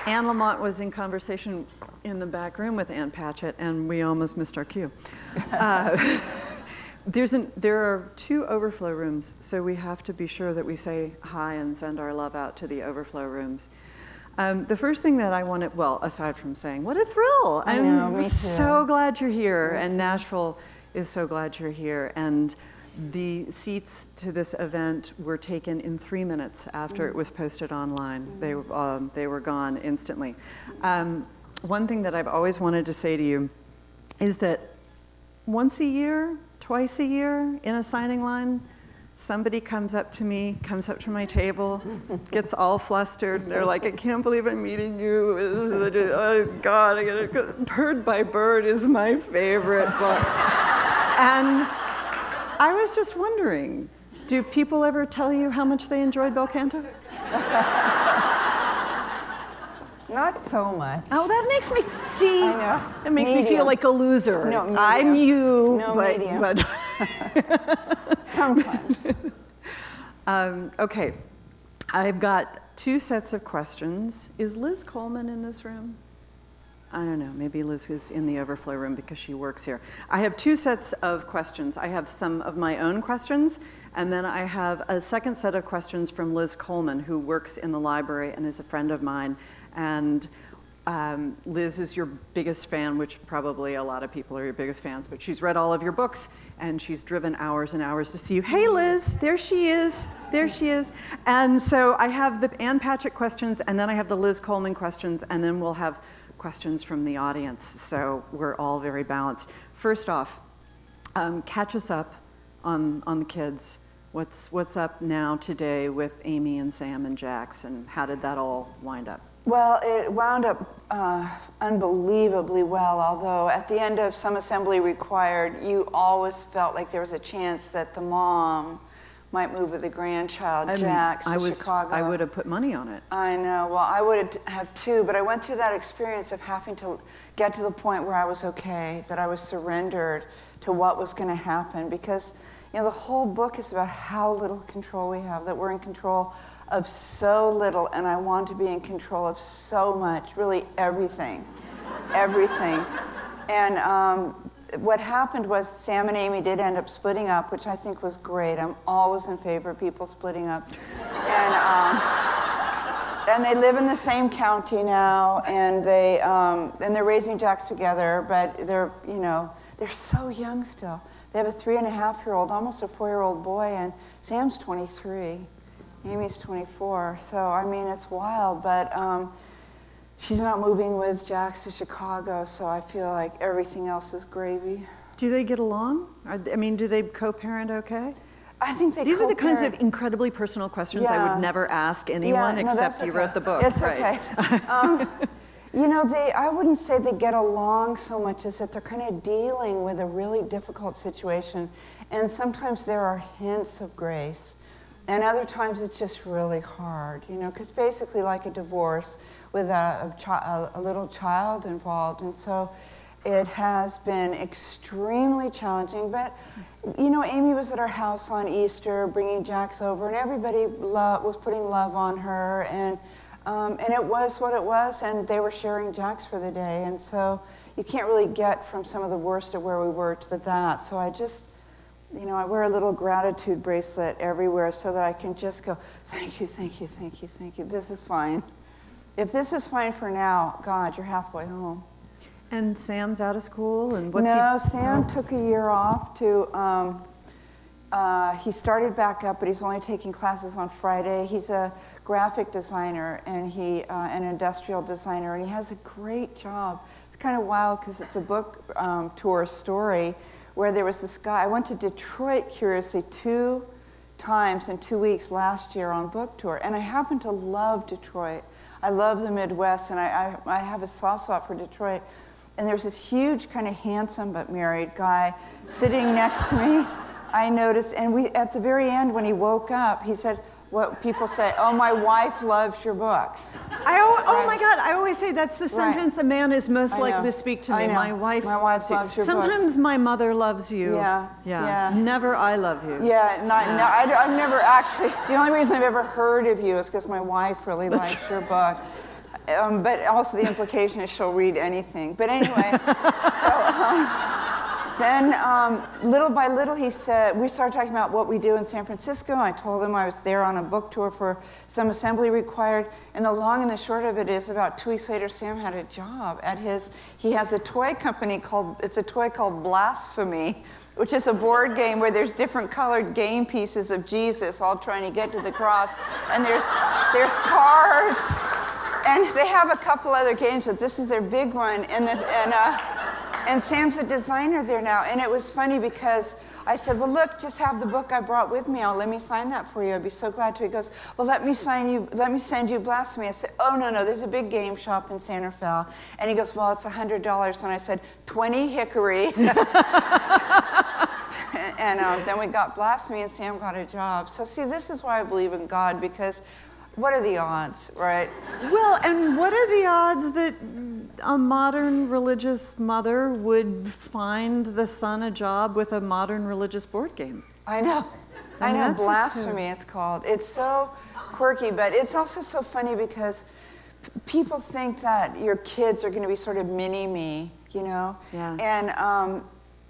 Anne Lamott was in conversation in the back room with Ann Patchett, and we almost missed our cue. There are 2 overflow rooms, so we have to be sure that we say hi and send our love out to the overflow rooms. The first thing that I wanted, well, aside from saying, what a thrill! I know, me too. So glad you're here, and Nashville is so glad you're here. And the seats to this event were taken in 3 minutes after it was posted online. They were gone instantly. One thing that I've always wanted to say to you is that once a year, twice a year in a signing line, somebody comes up to me, comes up to my table, gets all flustered, and they're like, I can't believe I'm meeting you. Oh God, I gotta, Bird by Bird is my favorite book. And I was just wondering, do people ever tell you how much they enjoyed Bel Canto? Not so much. Oh, that makes me, see, I know. it makes me feel like a loser. No, medium. I'm you, no, but sometimes. Okay, I've got 2 sets of questions. Is Liz Coleman in this room? I don't know, maybe Liz is in the overflow room because she works here. I have 2 sets of questions. I have some of my own questions, and then I have a second set of questions from Liz Coleman, who works in the library and is a friend of mine. And Liz is your biggest fan, which probably a lot of people are your biggest fans, but she's read all of your books, and she's driven hours and hours to see you. Hey, Liz, there she is. There she is. And so I have the Ann Patchett questions, and then I have the Liz Coleman questions, and then we'll have questions from the audience. So we're all very balanced. First off, catch us up on the kids. What's up now today with Amy and Sam and Jax, and how did that all wind up? Well, it wound up unbelievably well, although at the end of Some Assembly Required, you always felt like there was a chance that the mom might move with the grandchild, Jax, to Chicago. I would have put money on it. I know. Well, I would have too, but I went through that experience of having to get to the point where I was okay, that I was surrendered to what was going to happen, because the whole book is about how little control we have, that we're in control of so little, and I want to be in control of so much, really everything, everything. And what happened was Sam and Amy did end up splitting up, which I think was great. I'm always in favor of people splitting up. And they live in the same county now, and they're raising Jax together, but they're so young still. They have a 3.5-year-old, almost a 4-year-old boy, and Sam's 23. Amy's 24, so I mean, it's wild, but she's not moving with Jax to Chicago, so I feel like everything else is gravy. Do they get along? Do they co-parent okay? I think they These are the kinds of incredibly personal questions I would never ask anyone except you wrote the book. It's right. Okay. I wouldn't say they get along so much as that they're kind of dealing with a really difficult situation, and sometimes there are hints of grace. And other times it's just really hard, because basically like a divorce with a little child involved. And so it has been extremely challenging. But, Amy was at our house on Easter bringing Jax over, and everybody was putting love on her. And it was what it was, and they were sharing Jax for the day. And so you can't really get from some of the worst of where we were to that. So I just... I wear a little gratitude bracelet everywhere so that I can just go, thank you, thank you, thank you, thank you. This is fine. If this is fine for now, God, you're halfway home. And Sam's out of school, and Sam took a year off to, he started back up, but he's only taking classes on Friday. He's a graphic designer, and an industrial designer, and he has a great job. It's kind of wild because it's a book tour story where there was this guy. I went to Detroit, curiously, 2 times in 2 weeks last year on book tour, and I happen to love Detroit. I love the Midwest, and I have a soft spot for Detroit. And there's this huge, kind of handsome but married guy sitting next to me, I noticed, and at the very end when he woke up, he said, what people say, oh, my wife loves your books. I Oh my God, I always say that's the sentence a man is most likely to speak to me. My wife loves your books. Sometimes my mother loves you. Yeah. Never I love you. Yeah, I've never actually, the only reason I've ever heard of you is because my wife really likes your book. But also the implication is she'll read anything. But anyway, then little by little we started talking about what we do in San Francisco. I told him I was there on a book tour for some assembly required. And the long and the short of it is about 2 weeks later, Sam had a job at he has a toy company it's a toy called Blasphemy, which is a board game where there's different colored game pieces of Jesus all trying to get to the cross. And there's cards. And they have a couple other games, but this is their big one. And Sam's a designer there now. And it was funny because I said, well, look, just have the book I brought with me. Let me sign that for you. I'd be so glad to. He goes, well, let me send you Blasphemy. I said, oh, no, there's a big game shop in Santa Fe. And he goes, well, it's $100. And I said, 20 hickory. And then we got Blasphemy and Sam got a job. So see, this is why I believe in God, because what are the odds, right? Well, and what are the odds that a modern religious mother would find the son a job with a modern religious board game? I know. Blasphemy it's called. It's so quirky, but it's also so funny because people think that your kids are going to be sort of mini-me, you know? Yeah.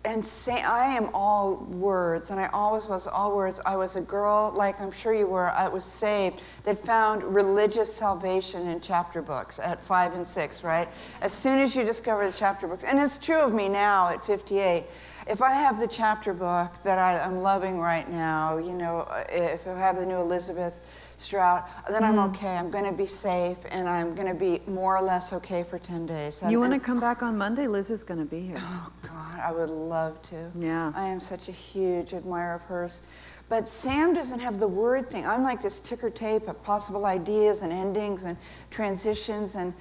And say I am all words, and I always was all words. I was a girl, like I'm sure you were, I was saved, that found religious salvation in chapter books at 5 and 6, right? As soon as you discover the chapter books, and it's true of me now at 58, if I have the chapter book that I'm loving right now, you know, if I have the new Elizabeth Strout, then I'm okay. I'm going to be safe, and I'm going to be more or less okay for 10 days. You want to come back on Monday? Liz is going to be here. Oh, God, I would love to. Yeah. I am such a huge admirer of hers. But Sam doesn't have the word thing. I'm like this ticker tape of possible ideas and endings and transitions and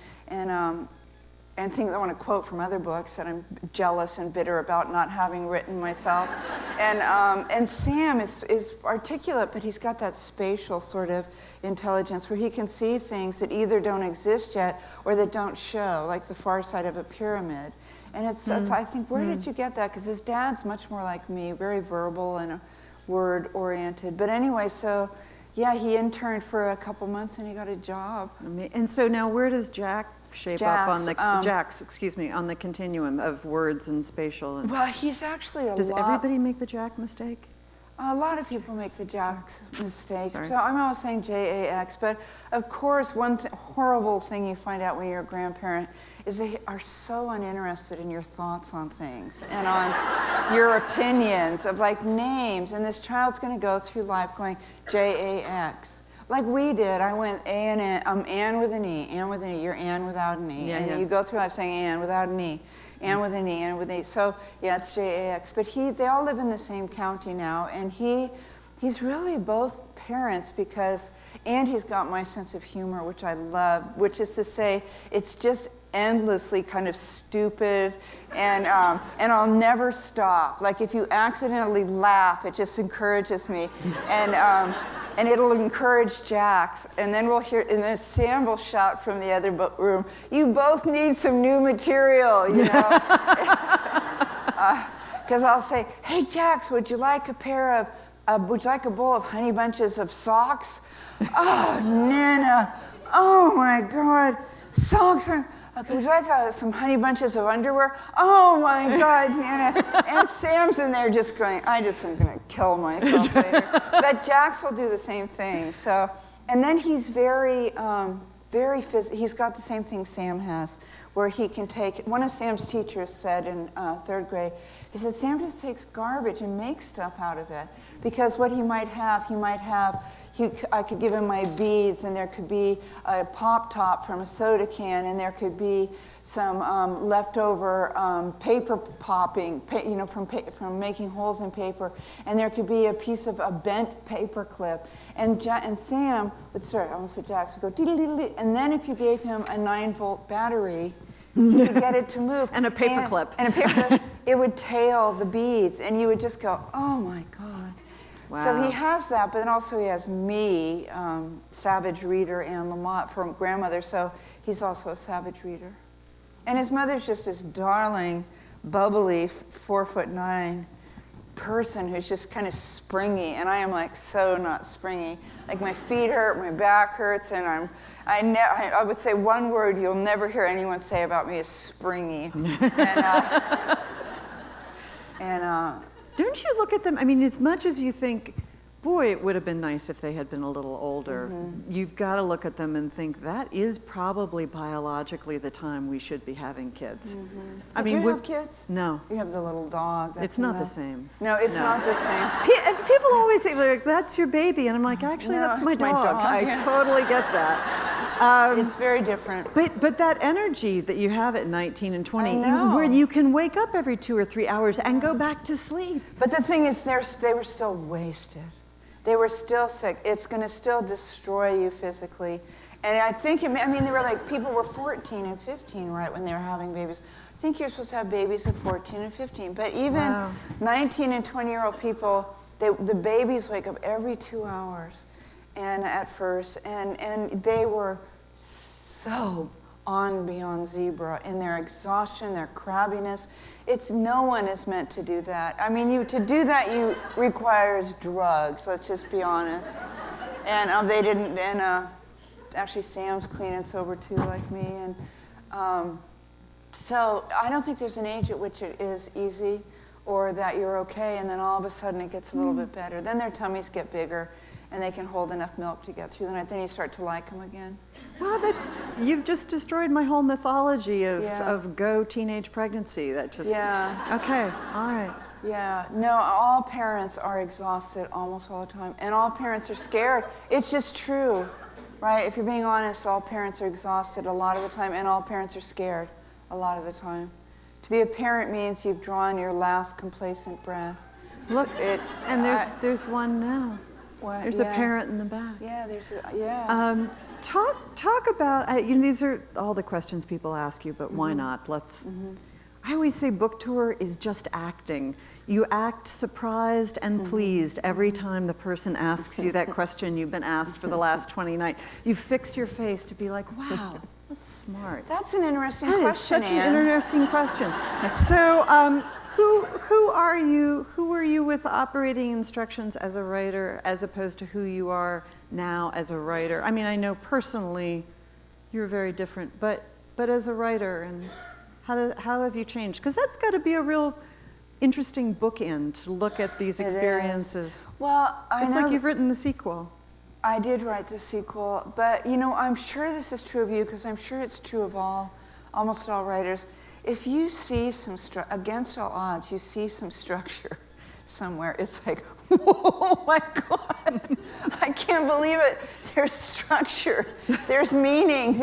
things I want to quote from other books that I'm jealous and bitter about not having written myself. And Sam is articulate, but he's got that spatial sort of intelligence where he can see things that either don't exist yet or that don't show, like the far side of a pyramid. And it's I think, where did you get that? Because his dad's much more like me, very verbal and word-oriented. But anyway, so yeah, he interned for a couple months and he got a job. And so now where does Jack shape up on the on the continuum of words and spatial? Well, he's actually Does everybody make the Jack mistake? A lot of people make the Jack mistake. Sorry. So I'm always saying J-A-X, but of course one horrible thing you find out when you're a grandparent is they are so uninterested in your thoughts on things and on your opinions of like names, and this child's going to go through life going J-A-X. Like we did. I went Ann with an E, Ann with an E, you're Ann without an E. You go through life saying Ann without an E, Ann with an E, Ann with an E. So yeah, it's J-A-X. But they all live in the same county now, and he's really both parents and he's got my sense of humor, which I love, which is to say, it's just endlessly kind of stupid, and I'll never stop. Like if you accidentally laugh, it just encourages me, and it'll encourage Jax, and then and then Sam will shout from the other room, "You both need some new material," you know. Because I'll say, "Hey Jax, would you like would you like a bowl of Honey Bunches of socks?" "Oh, Nana, oh my God, socks are." "Okay, would you like some Honey Bunches of underwear?" "Oh my God, Nana." And Sam's in there just going, I just am going to kill myself later. But Jax will do the same thing. So, and then he's he's got the same thing Sam has, where he can take, one of Sam's teachers said in 3rd grade, he said, Sam just takes garbage and makes stuff out of it. Because what he might have, I could give him my beads, and there could be a pop top from a soda can, and there could be some leftover paper popping, from making holes in paper, and there could be a piece of a bent paper clip. And Sam would start, I almost said Jax, would go dee-dee-dee-dee, and then if you gave him a 9-volt battery, you could get it to move. And a paper clip. And a paper clip, it would tail the beads, and you would just go, oh my God. Wow. So he has that, but then also he has me, savage reader, and Lamott from grandmother. So he's also a savage reader. And his mother's just this darling, bubbly, 4'9" person who's just kind of springy, and I am like so not springy. Like my feet hurt, my back hurts, and I would say one word you'll never hear anyone say about me is springy. Don't you look at them? I mean, as much as you think, boy, it would have been nice if they had been a little older, you've got to look at them and think that is probably biologically the time we should be having kids. I mean, Did you have kids? No. You have the little dog. It's not the same. No, it's not the same. People always say, like, that's your baby. And I'm like, actually, No, that's my it's dog. my dog. I Yeah. totally get that. It's very different. But that energy that you have at 19 and 20, I know. where you can wake up every 2 or 3 hours and go back to sleep. But the thing is, they were still wasted. They were still sick. It's going to still destroy you physically. And I think, they were like, people were 14 and 15, right, when they were having babies. I think you're supposed to have babies at 14 and 15. But even 19 and 20-year-old people, the babies wake up every 2 hours. And at first, and they were so beyond zebra in their exhaustion, their crabbiness. No one is meant to do that. I mean, to do that, requires drugs. Let's just be honest. And they didn't. And actually, Sam's clean and sober too, like me. And so I don't think there's an age at which it is easy, or that you're okay, and then all of a sudden it gets a little bit better. Then their tummies get bigger, and they can hold enough milk to get through the night. Then you start to like them again. Well, you've just destroyed my whole mythology of go teenage pregnancy. That just, okay, all right. Yeah, no, all parents are exhausted almost all the time, and all parents are scared. It's just true, right? If you're being honest, all parents are exhausted a lot of the time, and all parents are scared a lot of the time. To be a parent means you've drawn your last complacent breath. Look, there's one now. What? There's a parent in the back. Yeah, Talk about, these are all the questions people ask you, but why not? I always say book tour is just acting. You act surprised and pleased every time the person asks you that question you've been asked for the last 20 nights. You fix your face to be like, wow, that's smart. That's an interesting question, That is such Ann. an interesting question. So, who are you? Who were you with operating instructions as a writer, as opposed to who you are now as a writer? I mean, I know personally you're very different, but as a writer, and how have you changed? Because that's got to be a real interesting bookend to look at these experiences. Well, it's like you've written the sequel. I did write the sequel, but I'm sure this is true of you, because I'm sure it's true of almost all writers. If you see against all odds, you see some structure somewhere, it's like, oh my God, I can't believe it. There's structure, there's meaning,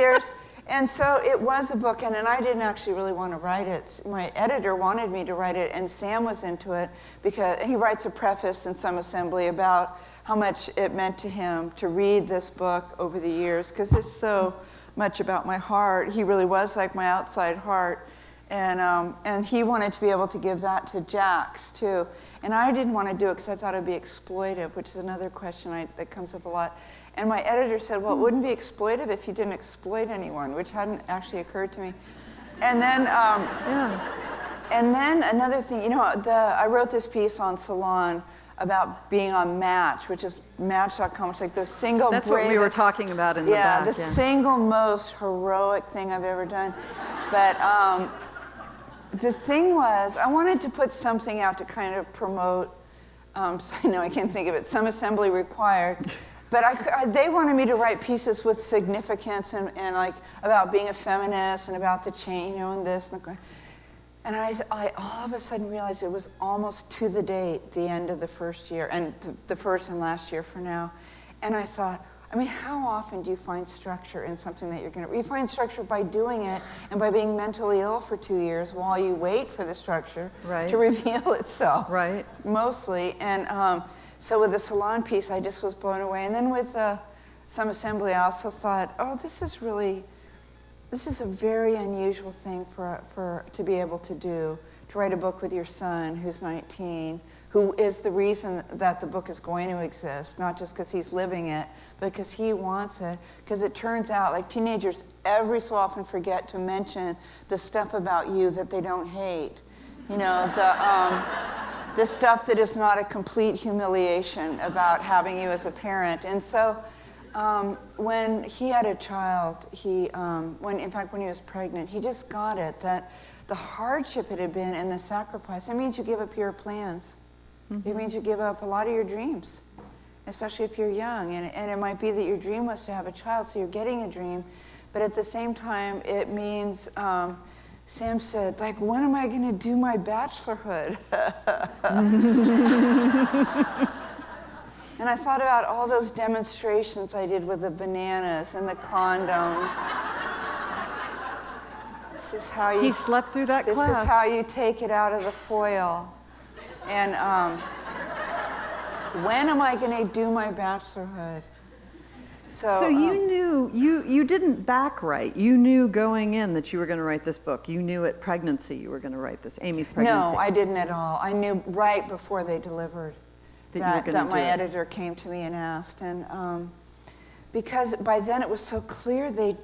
and so it was a book, and I didn't actually really want to write it. My editor wanted me to write it, and Sam was into it, because he writes a preface in some assembly about how much it meant to him to read this book over the years, because it's so much about my heart. He really was like my outside heart. And he wanted to be able to give that to Jax too. And I didn't want to do it because I thought it would be exploitive, which is another question that comes up a lot. And my editor said, well, it wouldn't be exploitive if you didn't exploit anyone, which hadn't actually occurred to me. And then, and then another thing, I wrote this piece on Salon about being on Match, which is Match.com, which is like the single That's bravest, what we were talking about in the back. the single most heroic thing I've ever done. But the thing was, I wanted to put something out to kind of promote, I can't think of it, some assembly required. But they wanted me to write pieces with significance and like about being a feminist and about the change, and this and that. And I all of a sudden realized it was almost to the date, the end of the first year, and the first and last year for now. And I thought, how often do you find structure in something that you're going to... You find structure by doing it and by being mentally ill for 2 years while you wait for the structure to reveal itself. Right. Mostly. And so with the Salon piece, I just was blown away. And then with some assembly, I also thought, this is a very unusual thing to be able to do, to write a book with your son who's 19, who is the reason that the book is going to exist, not just because he's living it, but because he wants it. Because it turns out, like, teenagers every so often forget to mention the stuff about you that they don't hate. You know, the stuff that is not a complete humiliation about having you as a parent. And so when he had a child, when he was pregnant, he just got it, that the hardship it had been and the sacrifice, it means you give up your plans. Mm-hmm. It means you give up a lot of your dreams, especially if you're young. And it might be that your dream was to have a child, so you're getting a dream. But at the same time, it means, Sam said, like, when am I going to do my bachelorhood? And I thought about all those demonstrations I did with the bananas and the condoms. This is how you... He slept through that class. This is how you take it out of the foil. And when am I going to do my bachelorhood? So you knew, you didn't backwrite. You knew going in that you were going to write this book. You knew at pregnancy you were going to write this, Amy's pregnancy. No, I didn't at all. I knew right before they delivered that my editor came to me and asked. And because by then it was so clear they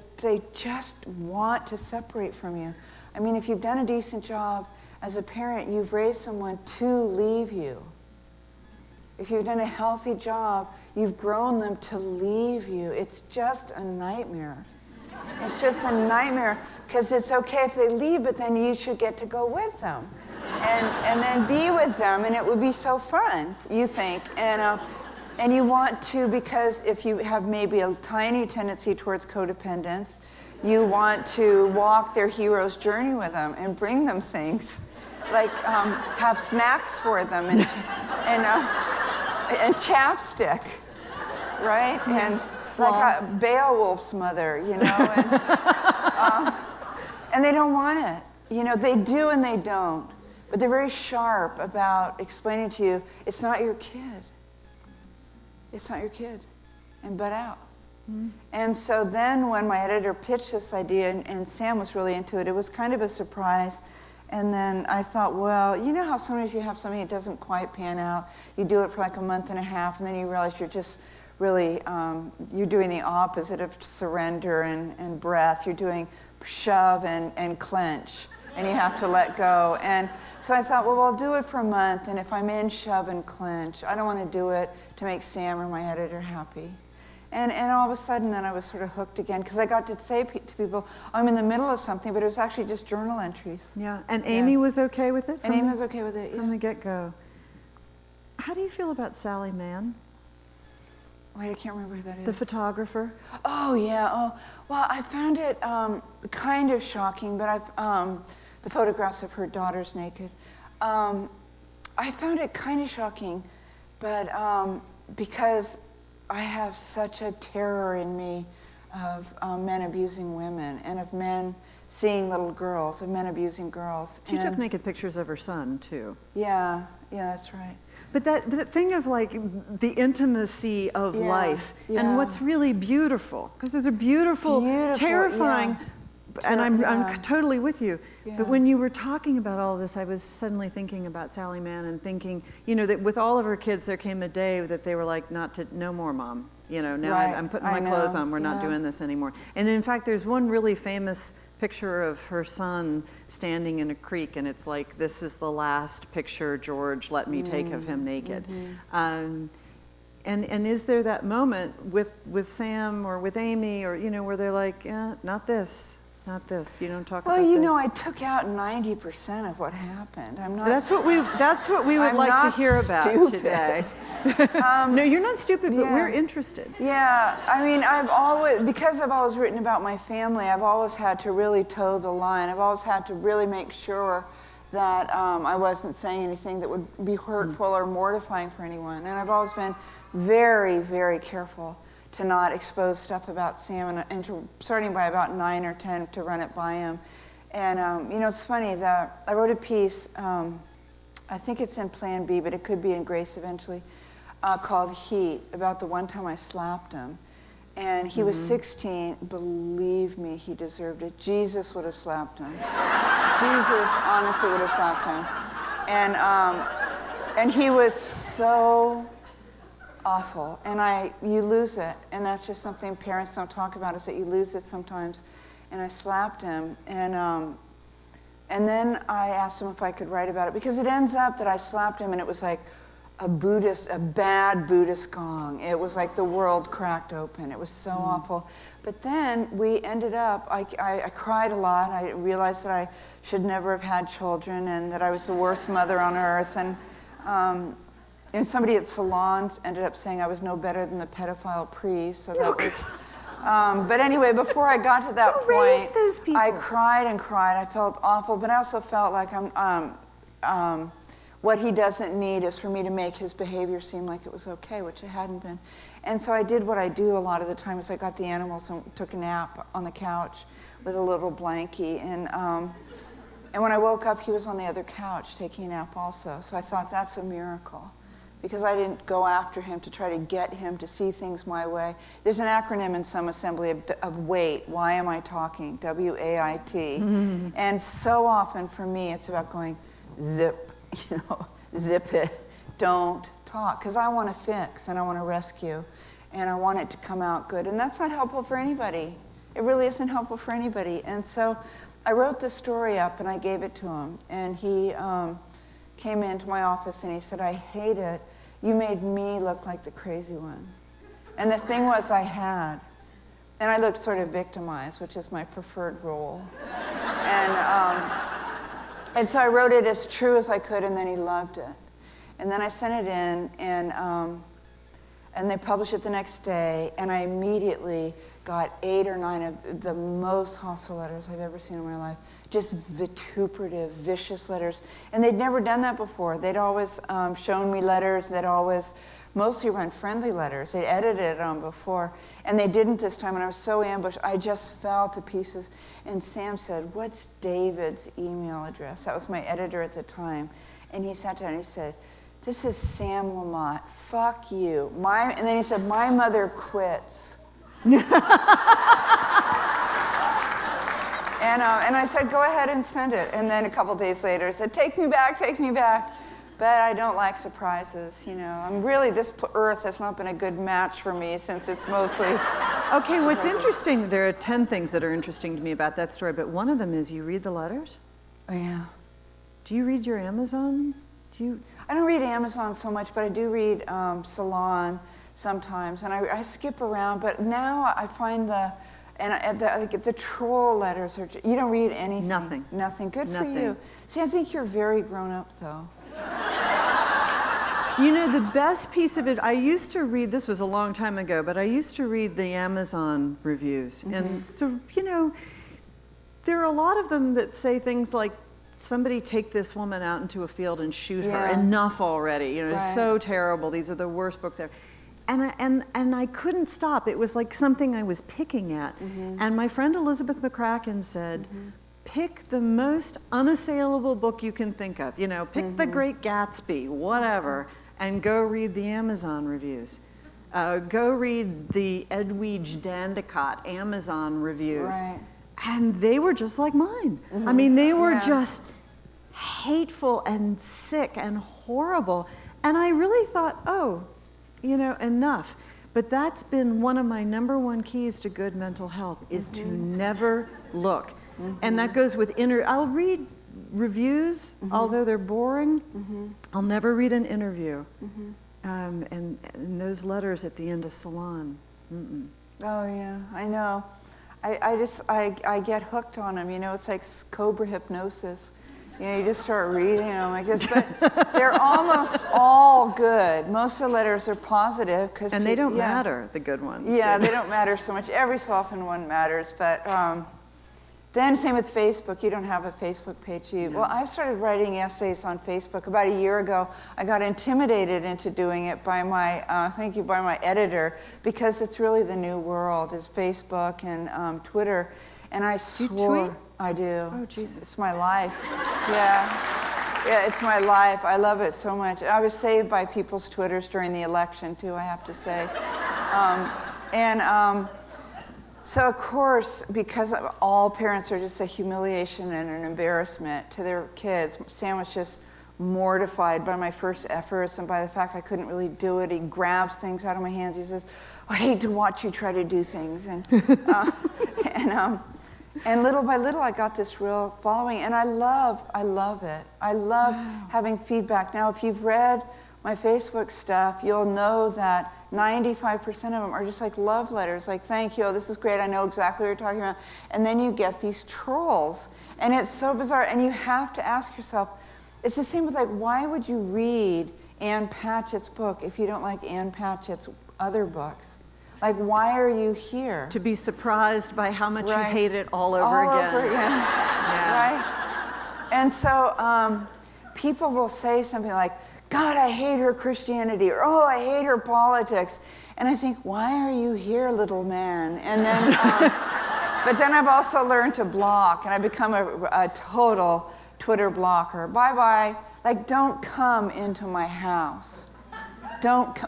just want to separate from you. I mean, if you've done a decent job as a parent, you've raised someone to leave you. If you've done a healthy job, you've grown them to leave you. It's just a nightmare. It's just a nightmare, because it's okay if they leave, but then you should get to go with them and then be with them, and it would be so fun, you think. And you want to, because if you have maybe a tiny tendency towards codependence, you want to walk their hero's journey with them and bring them things, like have snacks for them and chapstick, right? And like a Beowulf's mother, you know, and they don't want it. You know, they do and they don't. But they're very sharp about explaining to you, it's not your kid. It's not your kid. And butt out. Mm-hmm. And so then when my editor pitched this idea, and Sam was really into it, it was kind of a surprise. And then I thought, well, you know how sometimes you have something that doesn't quite pan out. You do it for like a month and a half, and then you realize you're just really, you're doing the opposite of surrender and breath. You're doing shove and clench, and you have to let go. And so I thought, well, I'll do it for a month, and if I'm in shove and clench, I don't want to do it to make Sam or my editor happy. And all of a sudden, then I was sort of hooked again, because I got to say to people, I'm in the middle of something, but it was actually just journal entries. Yeah, and Amy was okay with it? And Amy was okay with it, yeah. From the get-go. How do you feel about Sally Mann? Wait, I can't remember who that is. The photographer? Oh, yeah. Oh, well, I found it kind of shocking, but the photographs of her daughters naked. I found it kind of shocking, but because I have such a terror in me of men abusing women, and of men seeing little girls, of men abusing girls. She took naked pictures of her son, too. Yeah, that's right. But that thing of like the intimacy of life and what's really beautiful, because there's a beautiful terrifying, and I'm totally with you. Yeah. But when you were talking about all of this, I was suddenly thinking about Sally Mann and thinking, you know, that with all of her kids, there came a day that they were like, no more, Mom. You know, now I'm putting my clothes on. We're not doing this anymore. And in fact, there's one really famous picture of her son standing in a creek, and it's like, this is the last picture George let me take of him naked. Mm-hmm. And is there that moment with Sam or with Amy, or, you know, where they're like, not this. Not this. You don't talk about this. Well, you know, I took out 90% of what happened. I'm not. That's what we would like to hear about today. No, you're not stupid, but we're interested. Yeah, I mean, because I've always written about my family, I've always had to really toe the line. I've always had to really make sure that I wasn't saying anything that would be hurtful or mortifying for anyone. And I've always been very, very careful to not expose stuff about Sam, and starting by about 9 or 10 to run it by him. And you know, it's funny that I wrote a piece, I think it's in Plan B, but it could be in Grace eventually, called Heat, about the one time I slapped him. And he was 16. Believe me, he deserved it. Jesus would have slapped him. Jesus honestly would have slapped him. And And he was so awful. And you lose it. And that's just something parents don't talk about, is that you lose it sometimes. And I slapped him. And then I asked him if I could write about it, because it ends up that I slapped him and it was like a bad Buddhist gong. It was like the world cracked open. It was so awful. But then we ended up, I cried a lot. I realized that I should never have had children and that I was the worst mother on earth. And somebody at Salon ended up saying I was no better than the pedophile priest. So that was, but anyway, before I got to that point, those people? I cried and cried. I felt awful, but I also felt like what he doesn't need is for me to make his behavior seem like it was okay, which it hadn't been. And so I did what I do a lot of the time, is I got the animals and took a nap on the couch with a little blankie. And when I woke up, he was on the other couch taking a nap also. So I thought, that's a miracle, because I didn't go after him to try to get him to see things my way. There's an acronym in some assembly of WAIT. Why am I talking? W-A-I-T. And so often for me, it's about going zip. Zip it, don't talk, because I want to fix and I want to rescue and I want it to come out good, and that's not helpful for anybody. It really isn't helpful for anybody. And so I wrote the story up and I gave it to him, and he came into my office and he said, I hate it. You made me look like the crazy one. And the thing was, I had. And I looked sort of victimized, which is my preferred role. And so I wrote it as true as I could, and then he loved it. And then I sent it in, and they published it the next day, and I immediately got 8 or 9 of the most hostile letters I've ever seen in my life. Just vituperative, vicious letters. And they'd never done that before. They'd always shown me letters. They'd always mostly run friendly letters. They edited them before, and they didn't this time, and I was so ambushed, I just fell to pieces. And Sam said, what's David's email address? That was my editor at the time. And he sat down and he said, this is Sam Lamott, fuck you. And then he said, my mother quits. And I said, go ahead and send it. And then a couple days later, I said, take me back, take me back. But I don't like surprises, I'm really, this earth has not been a good match for me, since it's mostly... Okay, what's interesting, there are 10 things that are interesting to me about that story, but one of them is you read the letters? Oh, yeah. Do you read your Amazon? I don't read Amazon so much, but I do read Salon sometimes, and I skip around, but now I find the troll letters are... You don't read anything? Nothing. Nothing. Good for you. See, I think you're very grown up, though. The best piece of it, I used to read, this was a long time ago, but I used to read the Amazon reviews. And so, there are a lot of them that say things like, somebody take this woman out into a field and shoot her. Enough already. It's so terrible. These are the worst books ever. And I couldn't stop. It was like something I was picking at. And my friend Elizabeth McCracken said, pick the most unassailable book you can think of. Pick The Great Gatsby, whatever, and go read the Amazon reviews. Go read the Edwidge Dandicott Amazon reviews. Right. And they were just like mine. I mean, they were just hateful and sick and horrible. And I really thought, enough. But that's been one of my #1 keys to good mental health, is to never look. And that goes with I'll read reviews, although they're boring. I'll never read an interview. And those letters at the end of Salon. Oh, yeah, I know. I get hooked on them, it's like cobra hypnosis. You just start reading them, I guess, but they're almost all good. Most of the letters are positive. And they don't matter, the good ones. Yeah, they don't matter so much. Every so often one matters, but then same with Facebook. You don't have a Facebook page. Well, I started writing essays on Facebook about a year ago. I got intimidated into doing it by my editor, because it's really the new world, is Facebook and Twitter. And I swore... You tweet? I do. Oh, Jesus. It's my life. Yeah, it's my life. I love it so much. I was saved by people's Twitters during the election, too, I have to say. So, of course, because all parents are just a humiliation and an embarrassment to their kids, Sam was just mortified by my first efforts and by the fact I couldn't really do it. He grabs things out of my hands. He says, I hate to watch you try to do things. And, and little by little, I got this real following. And I love it. I love having feedback. Now, if you've read my Facebook stuff, you'll know that 95% of them are just like love letters, like, thank you, oh, this is great, I know exactly what you're talking about. And then you get these trolls. And it's so bizarre. And you have to ask yourself, it's the same with, like, why would you read Ann Patchett's book if you don't like Ann Patchett's other books? Like, why are you here? To be surprised by how much you hate it all over all again. Over again. Right? And so people will say something like, God, I hate her Christianity, or oh, I hate her politics. And I think, why are you here, little man? And then, but then I've also learned to block, and I've become a total Twitter blocker. Bye-bye. Like, don't come into my house.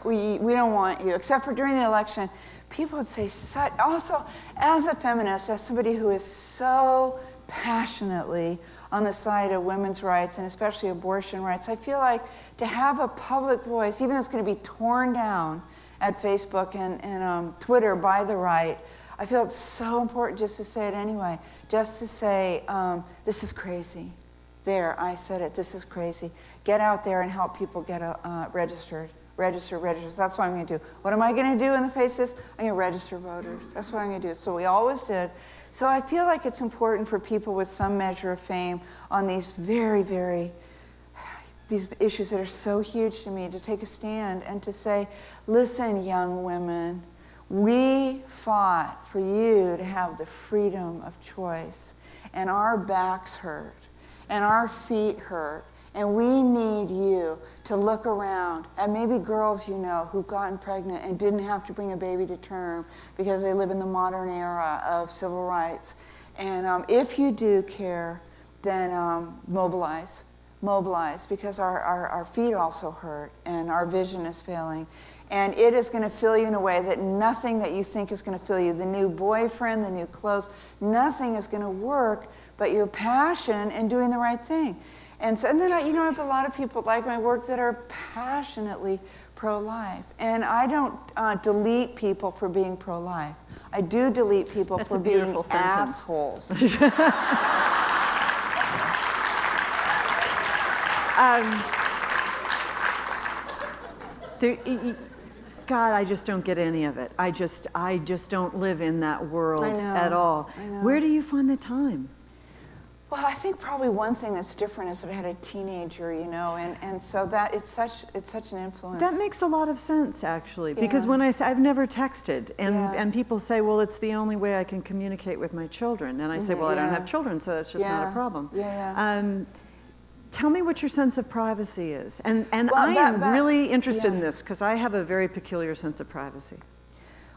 We don't want you. Except for during the election, people would say, also, as a feminist, as somebody who is so passionately on the side of women's rights, and especially abortion rights, I feel like to have a public voice, even if it's going to be torn down at Facebook and Twitter by the right, I feel it's so important just to say it anyway, just to say, this is crazy. There, I said it, this is crazy. Get out there and help people get registered. Register. That's what I'm going to do. What am I going to do in the face of this? I'm going to register voters. That's what I'm going to do. So we always did. So I feel like it's important for people with some measure of fame on these these issues that are so huge to me to take a stand and to say, listen, young women, we fought for you to have the freedom of choice, and our backs hurt, and our feet hurt, and we need you to look around at maybe girls you know who've gotten pregnant and didn't have to bring a baby to term because they live in the modern era of civil rights. And if you do care, then mobilize, because our feet also hurt and our vision is failing. And it is going to fill you in a way that nothing that you think is going to fill you, the new boyfriend, the new clothes, nothing is going to work but your passion and doing the right thing. And then I have a lot of people like my work that are passionately pro-life. And I don't delete people for being pro-life. I do delete people for being assholes. God, I just don't get any of it. I just don't live in that world at all. I know. Where do you find the time? Well, I think probably one thing that's different is that I had a teenager, and so that it's such an influence. That makes a lot of sense, actually, because when I say I've never texted, and people say, well, it's the only way I can communicate with my children, and I say, well, I don't have children, so that's just not a problem. Tell me what your sense of privacy is, and I am really interested in this because I have a very peculiar sense of privacy.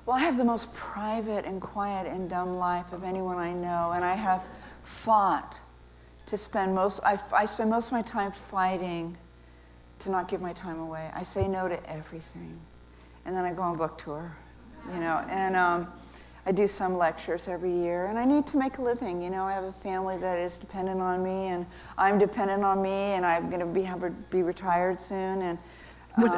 Well, I have the most private and quiet and dumb life of anyone I know, and I have fought to spend I spend most of my time fighting to not give my time away. I say no to everything, and then I go on book tour, and I do some lectures every year, and I need to make a living. I have a family that is dependent on me, and I'm dependent on me, and I'm going to be retired soon. And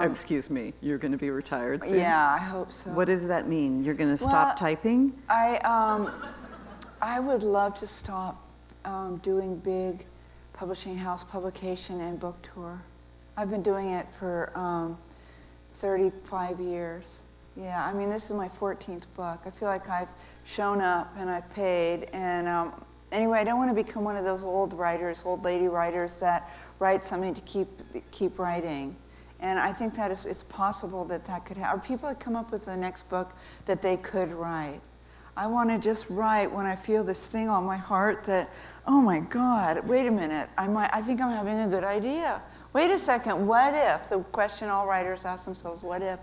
excuse me, you're going to be retired soon? Yeah, I hope so. What does that mean? You're going to stop typing? I would love to stop doing big publishing house publication and book tour. I've been doing it for 35 years. Yeah, I mean, this is my 14th book. I feel like I've shown up and I've paid. And anyway, I don't want to become one of those old lady writers that write something to keep writing. And I think that it's possible that could happen. Or people that come up with the next book that they could write. I want to just write when I feel this thing on my heart that, oh my God, wait a minute, I think I'm having a good idea. Wait a second, what if? The question all writers ask themselves, what if?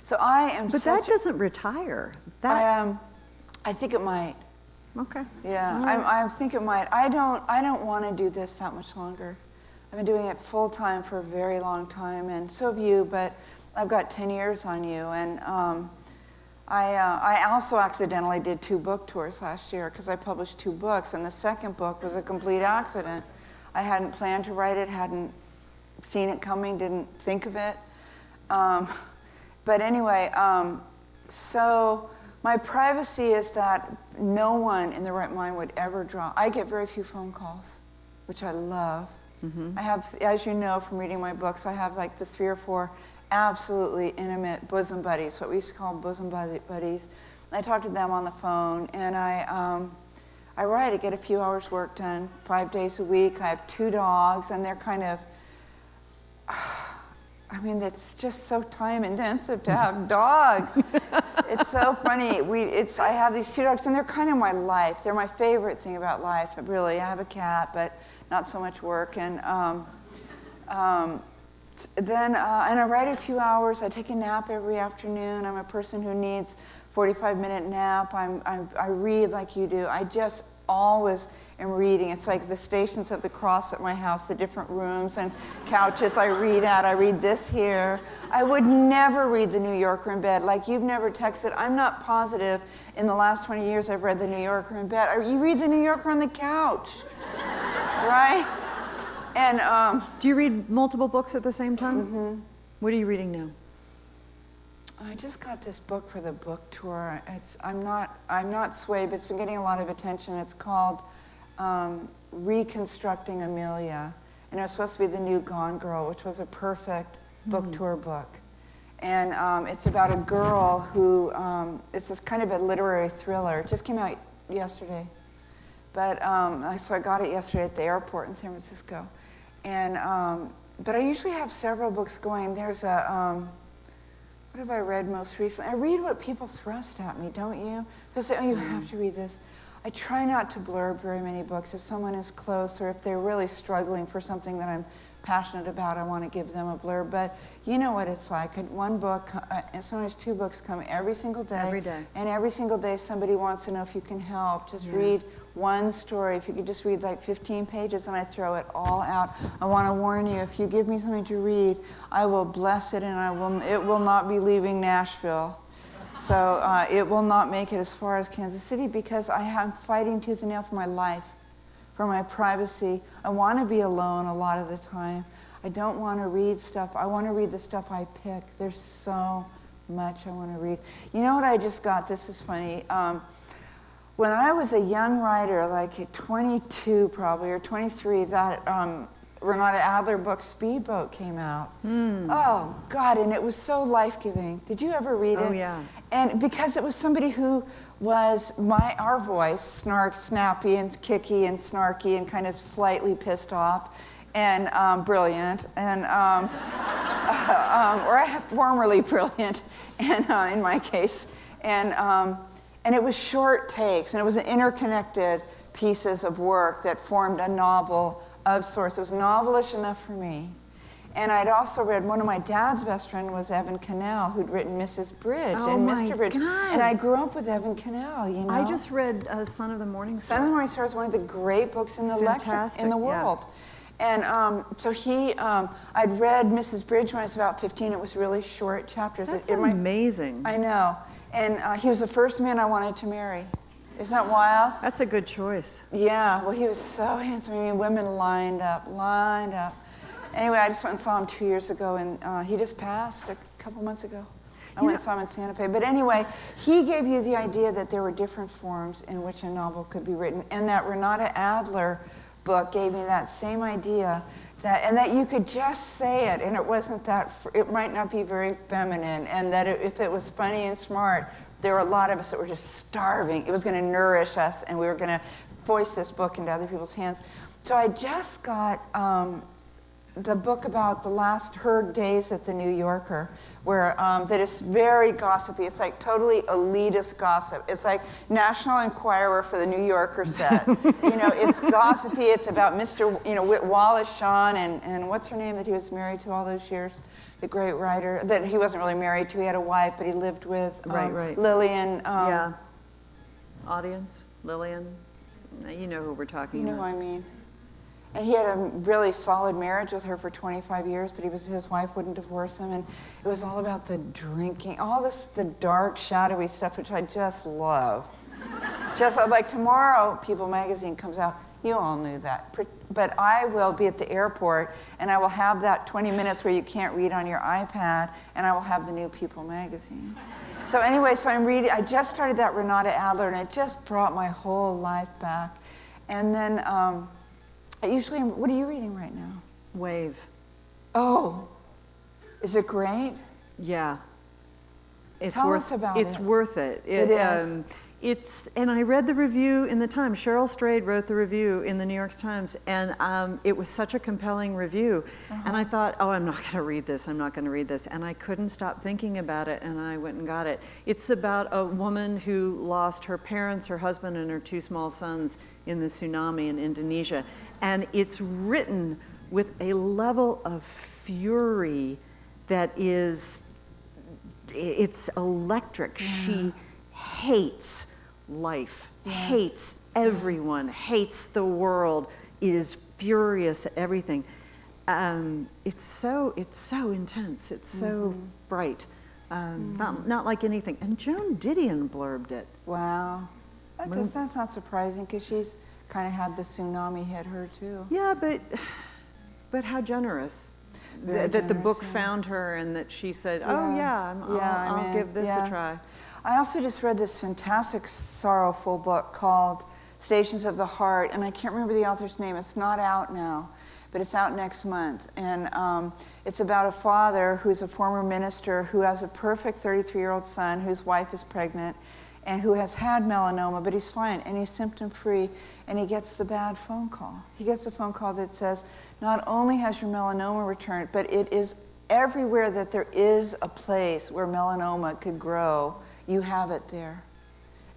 So I am But that doesn't retire. I think it might. Okay. Yeah, I think it might. I don't want to do this that much longer. I've been doing it full time for a very long time, and so have you, but I've got 10 years on you. And I also accidentally did 2 book tours last year because I published 2 books, and the second book was a complete accident. I hadn't planned to write it, hadn't seen it coming, didn't think of it. But anyway, so my privacy is that no one in their right mind would ever draw. I get very few phone calls, which I love. I have, as you know from reading my books, I have like the 3 or 4 absolutely intimate bosom buddies, what we used to call bosom buddies. I talk to them on the phone, and I write. I get a few hours work done 5 days a week. I have 2 dogs, and they're kind of, I mean, it's just so time intensive to have dogs. It's so funny. I have these 2 dogs, and they're kind of my life. They're my favorite thing about life, really. I have a cat, but not so much work. And then I write a few hours. I take a nap every afternoon. I'm a person who needs 45-minute nap. I read like you do. I just always am reading. It's like the Stations of the Cross at my house, the different rooms and couches I read at. I read this here. I would never read the New Yorker in bed. Like you've never texted. I'm not positive in the last 20 years I've read the New Yorker in bed. You read the New Yorker on the couch, right? And do you read multiple books at the same time? What are you reading now? I just got this book for the book tour. I'm not swayed, but it's been getting a lot of attention. It's called Reconstructing Amelia, and it was supposed to be the new Gone Girl, which was a perfect book tour book. And it's about a girl who it's this kind of a literary thriller. It just came out yesterday, but so I got it yesterday at the airport in San Francisco. And but I usually have several books going. There's a what have I read most recently? I read what people thrust at me, don't you? They'll say, oh, you have to read this. I try not to blurb very many books. If someone is close or if they're really struggling for something that I'm passionate about, I want to give them a blurb. But you know what it's like. One book, and sometimes 2 books come every single day. Every day. And every single day somebody wants to know if you can help. Just read one story. If you could just read like 15 pages and I throw it all out. I want to warn you, if you give me something to read, I will bless it and it will not be leaving Nashville. So it will not make it as far as Kansas City because I am fighting tooth and nail for my life, for my privacy. I want to be alone a lot of the time. I don't want to read stuff. I want to read the stuff I pick. There's so much I want to read. You know what I just got? This is funny. When I was a young writer, like at 22 probably, or 23, that Renata Adler book, Speedboat, came out. Oh, God, and it was so life-giving. Did you ever read it? Oh, yeah. And because it was somebody who was our voice, snappy and kicky and snarky and kind of slightly pissed off and brilliant, and or formerly brilliant, and in my case, and it was short takes, and it was interconnected pieces of work that formed a novel of sorts. It was novelish enough for me. And I'd also read, one of my dad's best friend was Evan Cannell, who'd written Mrs. Bridge and Mr. Bridge. God. And I grew up with Evan Cannell, you know. I just read Son of the Morning Star. Son of the Morning Star is one of the great books in the world. And so I'd read Mrs. Bridge when I was about 15. It was really short chapters. That's amazing. I know. And he was the first man I wanted to marry. Isn't that wild? That's a good choice. Yeah, well, he was so handsome. I mean, women lined up. Anyway, I just went and saw him 2 years ago, and he just passed a couple months ago. I went and saw him in Santa Fe. But anyway, he gave you the idea that there were different forms in which a novel could be written. And that Renata Adler book gave me that same idea, that you could just say it, and it wasn't it might not be very feminine, and that if it was funny and smart, there were a lot of us that were just starving. It was going to nourish us, and we were going to voice this book into other people's hands. So I just got the book about her days at the New Yorker, where that is very gossipy. It's like totally elitist gossip. It's like National Enquirer for the New Yorker set. It's gossipy. It's about Mr. Wallace Shawn and what's her name that he was married to all those years, the great writer that he wasn't really married to. He had a wife, but he lived with right. Lillian. Audience, Lillian. You know who we're talking about. You know who I mean. And he had a really solid marriage with her for 25 years, but his wife wouldn't divorce him. And it was all about the drinking, the dark, shadowy stuff, which I just love. Just like tomorrow, People magazine comes out. You all knew that. But I will be at the airport, and I will have that 20 minutes where you can't read on your iPad, and I will have the New People magazine. So anyway, so I'm reading. I just started that Renata Adler, and it just brought my whole life back. And then I usually, what are you reading right now? Wave. Oh, is it great? Yeah. Tell us about it. It's worth it. It is. And I read the review in the Times. Cheryl Strayed wrote the review in the New York Times, and it was such a compelling review. And I thought, oh, I'm not going to read this. I'm not going to read this. And I couldn't stop thinking about it, and I went and got it. It's about a woman who lost her parents, her husband, and her 2 small sons in the tsunami in Indonesia. And it's written with a level of fury that is, it's electric. She hates life, hates everyone, hates the world, is furious at everything. It's so intense. It's so bright. Not like anything. And Joan Didion blurbed it. Wow. That's not surprising, because she's kind of had the tsunami hit her too. Yeah, but how generous. That the book found her, and that she said, oh yeah, I'll give this a try. I also just read this fantastic sorrowful book called Stations of the Heart, and I can't remember the author's name. It's not out now, but it's out next month. And it's about a father who's a former minister who has a perfect 33-year-old son whose wife is pregnant and who has had melanoma, but he's fine and he's symptom-free, and he gets the bad phone call. He gets a phone call that says, not only has your melanoma returned, but it is everywhere that there is a place where melanoma could grow, you have it there.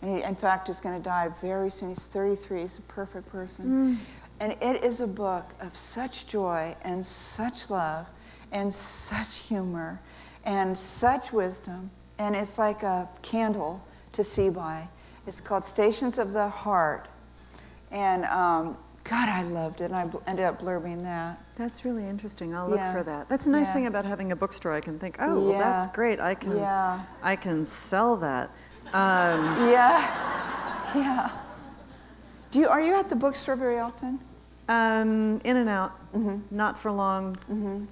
And he, in fact, is going to die very soon. He's 33. He's a perfect person. And it is a book of such joy and such love and such humor and such wisdom. And it's like a candle to see by. It's called Stations of the Heart. And God, I loved it. And I ended up blurbing that. That's really interesting. I'll look for that. That's a nice thing about having a bookstore. I can think, oh, well, that's great. I can sell that. Are you at the bookstore very often? In and out, not for long.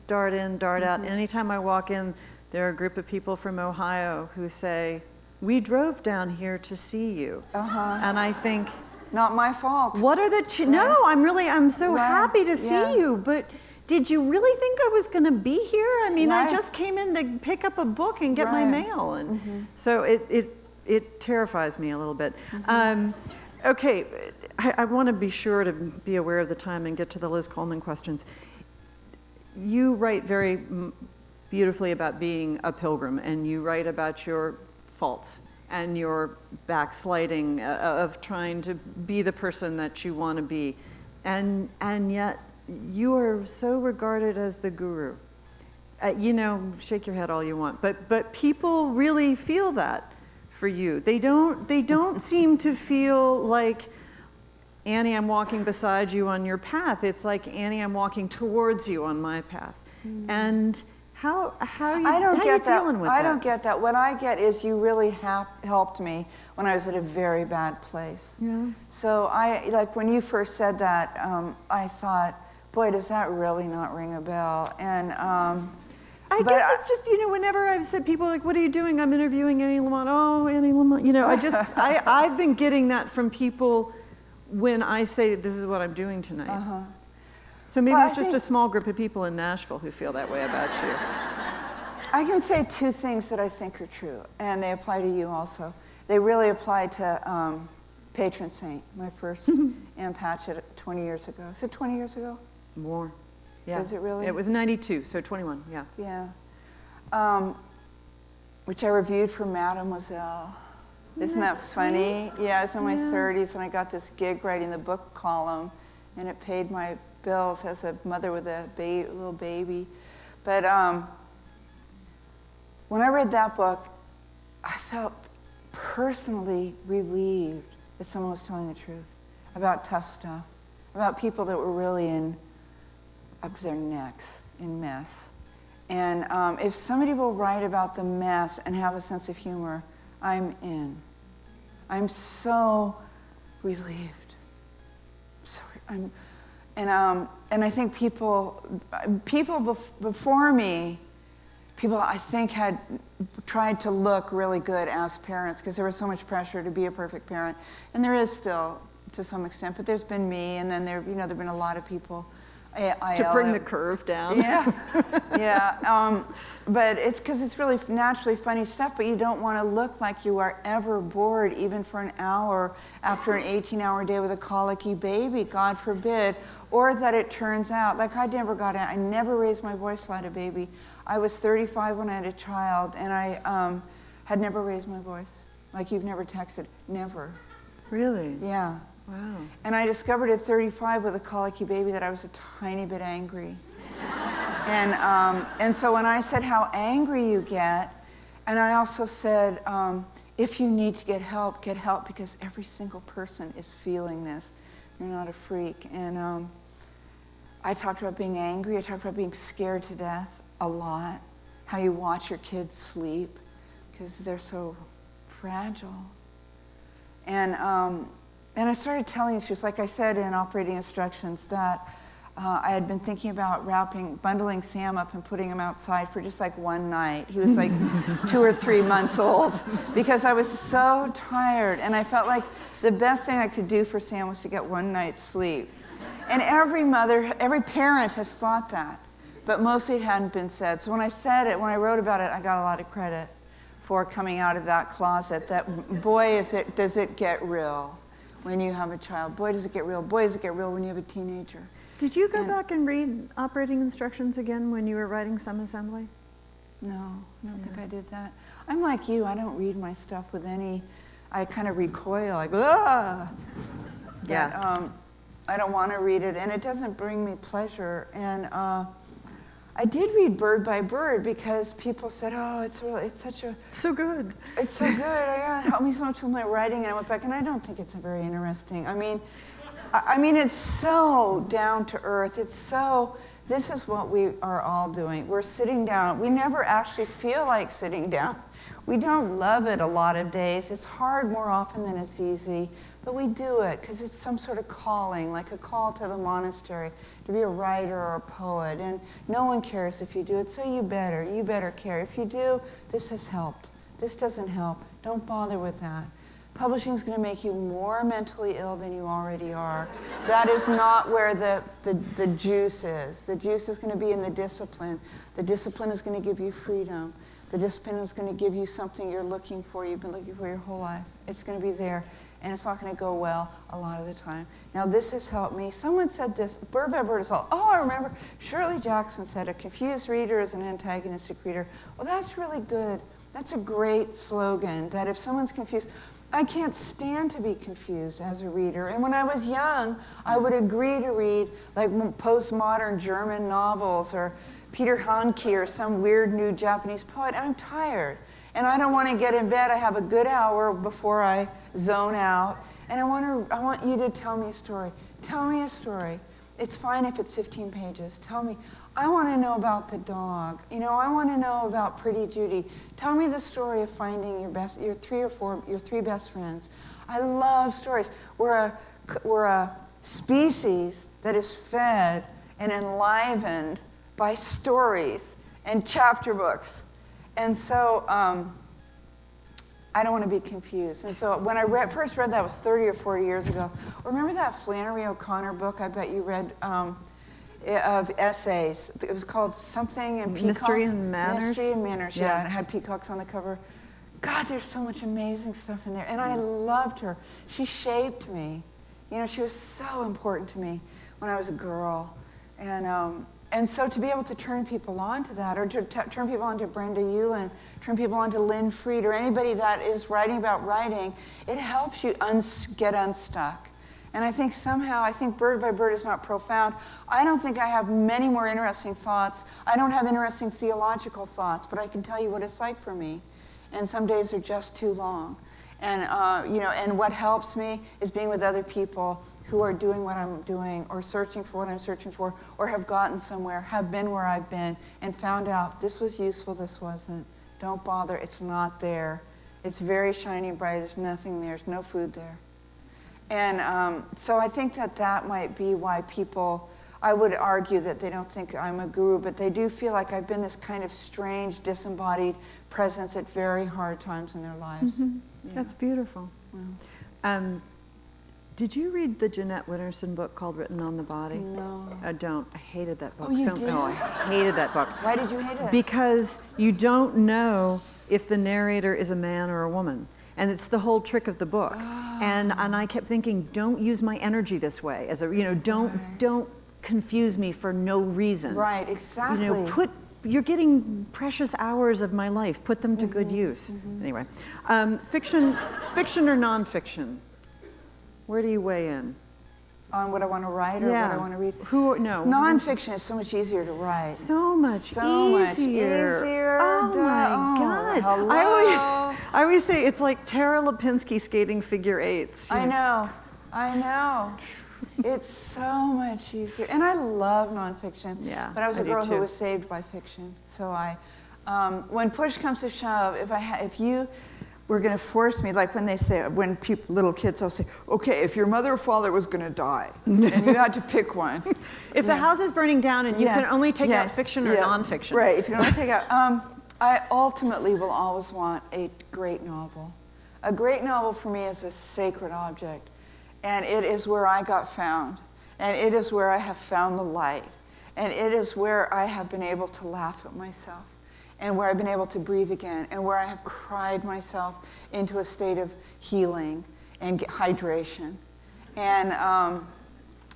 Dart in, dart out. Anytime I walk in, there are a group of people from Ohio who say, we drove down here to see you. And I think, not my fault. what are the, no, I'm so happy to see you, but did you really think I was going to be here? I mean, I just came in to pick up a book and get my mail. And so it terrifies me a little bit. Okay, I want to be sure to be aware of the time and get to the Liz Coleman questions. You write very beautifully about being a pilgrim, and you write about your faults and your backsliding of trying to be the person that you want to be. And yet you are so regarded as the guru. You know, shake your head all you want, but people really feel that for you. They don't seem to feel like, Annie, I'm walking beside you on your path. It's like, Annie, I'm walking towards you on my path. And how are you dealing with that? I don't get that. What I get is you really helped me when I was at a very bad place. So like when you first said that, I thought, boy, does that really not ring a bell? And I guess it's just, you know, whenever I've said, people are like, what are you doing? I'm interviewing Annie Lamott. Oh, Annie Lamott. You know, I've been getting that from people when I say, this is what I'm doing tonight. So maybe it's just a small group of people in Nashville who feel that way about you. I can say 2 things that I think are true, and they apply to you also. They really apply to Patron Saint, my first Ann Patchett 20 years ago. Is it 20 years ago? More. Yeah. Is it really? It was 92, so 21, yeah. Yeah. Which I reviewed for Mademoiselle. Isn't that funny? Yeah, I was in my 30s and I got this gig writing the book column, and it paid my bills as a mother with a little baby. But when I read that book, I felt personally relieved that someone was telling the truth about tough stuff, about people that were really up to their necks in mess. And if somebody will write about the mess and have a sense of humor, I'm in. I'm so relieved. So And I think people before me, people I think had tried to look really good as parents because there was so much pressure to be a perfect parent, and there is still to some extent. But there's been me, and then there've been a lot of people. To bring the curve down. Yeah, yeah. But it's because it's really naturally funny stuff, but you don't want to look like you are ever bored even for an hour after an 18-hour day with a colicky baby, God forbid. Or that it turns out, like I never raised my voice till I had a baby. I was 35 when I had a child, and I had never raised my voice. Like you've never texted, never. Really? Yeah. Wow. And I discovered at 35 with a colicky baby that I was a tiny bit angry. And so when I said how angry you get, and I also said, if you need to get help because every single person is feeling this. You're not a freak. And I talked about being angry. I talked about being scared to death a lot. How you watch your kids sleep because they're so fragile. And I started telling issues, like I said in operating instructions, that I had been thinking about bundling Sam up and putting him outside for just like one night. He was like 2 or 3 months old because I was so tired, and I felt like the best thing I could do for Sam was to get one night's sleep. And every parent has thought that, but mostly it hadn't been said. So when I wrote about it, I got a lot of credit for coming out of that closet, that boy, does it get real when you have a child. Boy, does it get real. Boy, does it get real when you have a teenager. Did you go back and read operating instructions again when you were writing some assembly? No, I don't think I did that. I'm like you, I don't read my stuff with I kind of recoil, like, ah! Yeah. I don't want to read it, and it doesn't bring me pleasure. And I did read Bird by Bird because people said, oh, it's such a... So good. It's so good. It helped me so much with my writing, and I went back, and I don't think it's very interesting. I mean, it's so down to earth. This is what we are all doing. We're sitting down. We never actually feel like sitting down. We don't love it a lot of days. It's hard more often than it's easy, but we do it because it's some sort of calling, like a call to the monastery to be a writer or a poet, and no one cares if you do it, so you better care. If you do, this has helped. This doesn't help. Don't bother with that. Publishing is going to make you more mentally ill than you already are. That is not where the juice is. The juice is going to be in the discipline. The discipline is going to give you freedom. The discipline is going to give you something you're looking for, you've been looking for your whole life. It's going to be there, and it's not going to go well a lot of the time. Now, this has helped me. Someone said this, Bird by Bird is all, I remember, Shirley Jackson said, a confused reader is an antagonistic reader. Well, that's really good. That's a great slogan, that if someone's confused, I can't stand to be confused as a reader. And when I was young, I would agree to read like postmodern German novels or Peter Handke or some weird new Japanese poet. I'm tired. And I don't want to get in bed. I have a good hour before I zone out. And I want you to tell me a story. Tell me a story. It's fine if it's 15 pages. Tell me. I want to know about the dog. I want to know about Pretty Judy. Tell me the story of finding your 3 best friends. I love stories. We're a species that is fed and enlivened by stories and chapter books. And so I don't want to be confused. And so when I first read that was 30 or 40 years ago. Remember that Flannery O'Connor book I bet you read of essays? It was called something and Peacocks. Mystery and Manners? Mystery and Manners, yeah. And it had peacocks on the cover. God, there's so much amazing stuff in there. And I loved her. She shaped me. She was so important to me when I was a girl. And so to be able to turn people on to that, or to turn people on to Brenda Ullin, turn people on to Lynn Fried, or anybody that is writing about writing, it helps you get unstuck. And I think Bird by Bird is not profound. I don't think I have many more interesting thoughts. I don't have interesting theological thoughts, but I can tell you what it's like for me. And some days are just too long. And and what helps me is being with other people who are doing what I'm doing, or searching for what I'm searching for, or have gotten somewhere, have been where I've been, and found out this was useful, this wasn't. Don't bother, it's not there. It's very shiny and bright, there's nothing there, there's no food there. And so I think that might be why people, I would argue that they don't think I'm a guru, but they do feel like I've been this kind of strange, disembodied presence at very hard times in their lives. Mm-hmm. Yeah. That's beautiful. Wow. Did you read the Jeanette Winterson book called Written on the Body? No. I don't. I hated that book. Oh, you did? No, I hated that book. Why did you hate it? Because you don't know if the narrator is a man or a woman. And it's the whole trick of the book. Oh. And I kept thinking, don't use my energy this way. As a, don't confuse me for no reason. Right, exactly. You're getting precious hours of my life. Put them to good use. Anyway, fiction or nonfiction? Where do you weigh in? On what I want to write or what I want to read? No. Nonfiction is so much easier to write. So much much easier. Oh my God. Hello. I always say it's like Tara Lipinski skating figure eights. I know. It's so much easier. And I love nonfiction. Yeah, but I was a do girl who too. was saved by fiction. So when push comes to shove, if you were going to force me, like when they say, little kids will say, okay, if your mother or father was going to die, and you had to pick one. If the house is burning down and you can only take out fiction or nonfiction. Right, if you can only take out, I ultimately will always want a great novel. A great novel for me is a sacred object. And it is where I got found. And it is where I have found the light. And it is where I have been able to laugh at myself. And where I've been able to breathe again. And where I have cried myself into a state of healing and hydration. And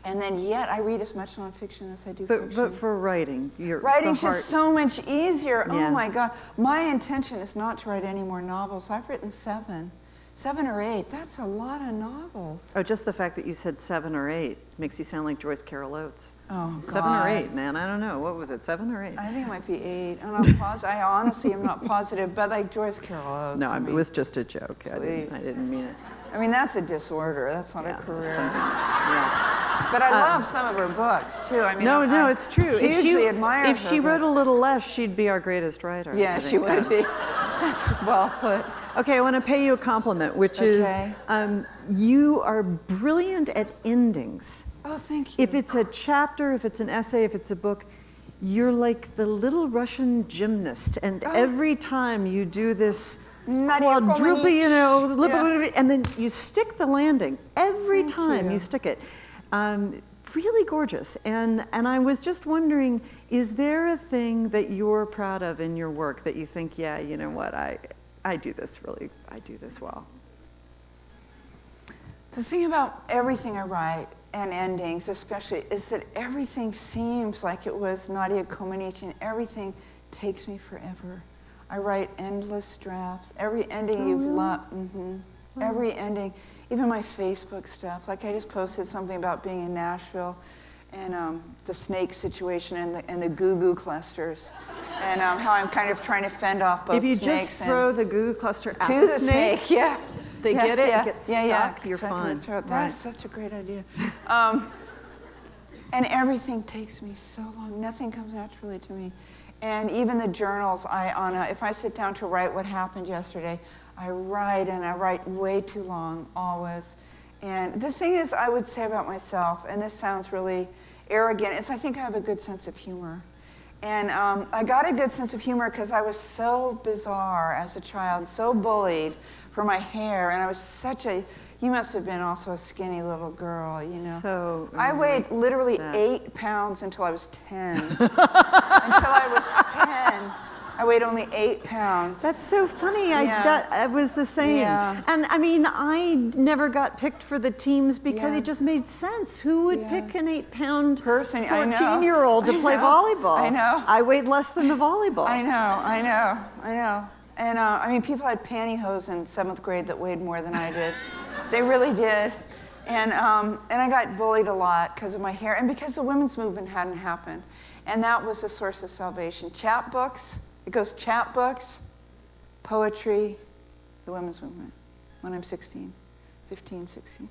then yet I read as much nonfiction as I do fiction. But for writing, writing's just so much easier. Yeah. Oh my God. My intention is not to write any more novels. I've written 7 or 8. That's a lot of novels. Oh, just the fact that you said 7 or 8 makes you sound like Joyce Carol Oates. Oh, God. 7 or 8, man. I don't know. What was it, 7 or 8? I think it might be 8. I honestly am not positive, but like Joyce Carol Oates. No, it was just a joke. I Please. didn't mean it. I mean, that's a disorder. That's not a career. Yeah. But I love some of her books, too. I mean, No, it's true. Hugely admire her. If she wrote a little less, she'd be our greatest writer. Yeah, she would be. That's well put. Okay, I want to pay you a compliment, which is you are brilliant at endings. Oh, thank you. If it's a chapter, if it's an essay, if it's a book, you're like the little Russian gymnast. And every time you do this quadruple, and then you stick the landing. Every time you stick it. Really gorgeous. And I was just wondering, is there a thing that you're proud of in your work that you think, yeah, you know what, I do this well? The thing about everything I write, and endings especially, is that everything seems like it was Nadia Comaneci, and everything takes me forever. I write endless drafts. Every ending you've loved, every ending, even my Facebook stuff. Like I just posted something about being in Nashville and the snake situation and the goo-goo clusters, and how I'm kind of trying to fend off both snakes. If you just throw the goo cluster at to the snake, they get it, it gets stuck, you're fine. That's such a great idea. And everything takes me so long. Nothing comes naturally to me. And even the journals, if I sit down to write what happened yesterday, I write way too long, always. And the thing is, I would say about myself, and this sounds really arrogant, is I think I have a good sense of humor. And I got a good sense of humor because I was so bizarre as a child, so bullied for my hair, and I was you must have been also a skinny little girl, you know. So I weighed literally 8 pounds until I was 10. Until I was 10, I weighed only 8 pounds. That's so funny. I was the same. Yeah. And I mean, I never got picked for the teams because it just made sense. Who would pick an 8-pound 14-year-old to play volleyball? I know. I weighed less than the volleyball. I know. And I mean, people had pantyhose in 7th grade that weighed more than I did. They really did. And I got bullied a lot because of my hair and because the women's movement hadn't happened. And that was a source of salvation. Chapbooks, it goes chapbooks, poetry, the women's movement, when I'm 15, 16.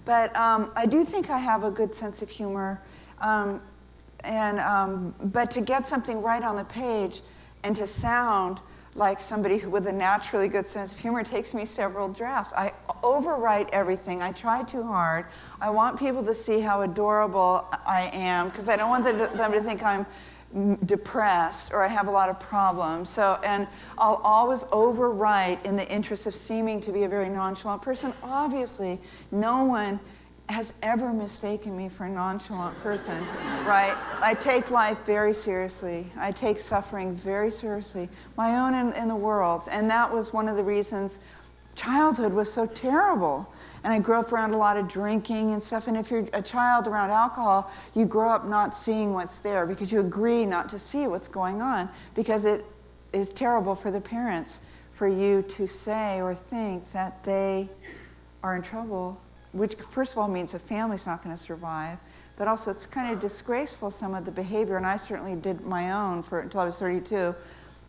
But I do think I have a good sense of humor. But to get something right on the page and to sound like somebody who with a naturally good sense of humor. It takes me several drafts. I overwrite everything. I try too hard. I want people to see how adorable I am because I don't want them to think I'm depressed or I have a lot of problems. So, and I'll always overwrite in the interest of seeming to be a very nonchalant person. Obviously, no one has ever mistaken me for a nonchalant person, right? I take life very seriously. I take suffering very seriously, my own and the world's. And that was one of the reasons childhood was so terrible. And I grew up around a lot of drinking and stuff. And if you're a child around alcohol, you grow up not seeing what's there because you agree not to see what's going on because it is terrible for the parents for you to say or think that they are in trouble, which first of all means a family's not going to survive, but also it's kind of disgraceful, some of the behavior. And I certainly did my own until I was 32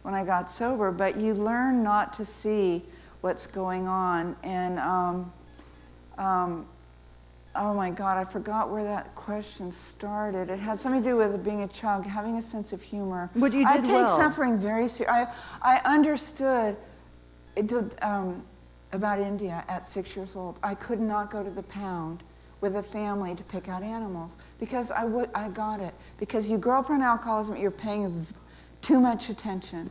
when I got sober. But you learn not to see what's going on. And oh my God, I forgot where that question started. It had something to do with being a child, having a sense of humor. But you did I take well. suffering very seriously. I understood about India at 6 years old. I could not go to the pound with a family to pick out animals because I got it. Because you grow up around alcoholism, you're paying too much attention.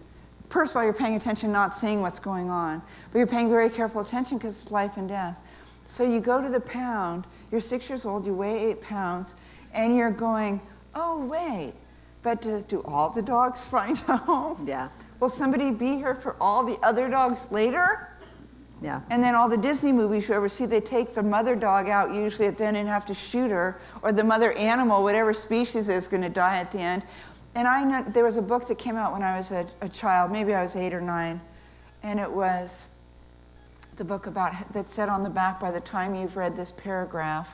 First of all, you're paying attention, not seeing what's going on, but you're paying very careful attention because it's life and death. So you go to the pound, you're 6 years old, you weigh 8 pounds, and you're going, oh, wait, but do all the dogs find a home? Yeah. Will somebody be here for all the other dogs later? Yeah. And then all the Disney movies you ever see, they take the mother dog out usually at the end and have to shoot her, or the mother animal, whatever species is going to die at the end. And I know there was a book that came out when I was a child, maybe I was 8 or 9, and it was the book that said on the back, by the time you've read this paragraph,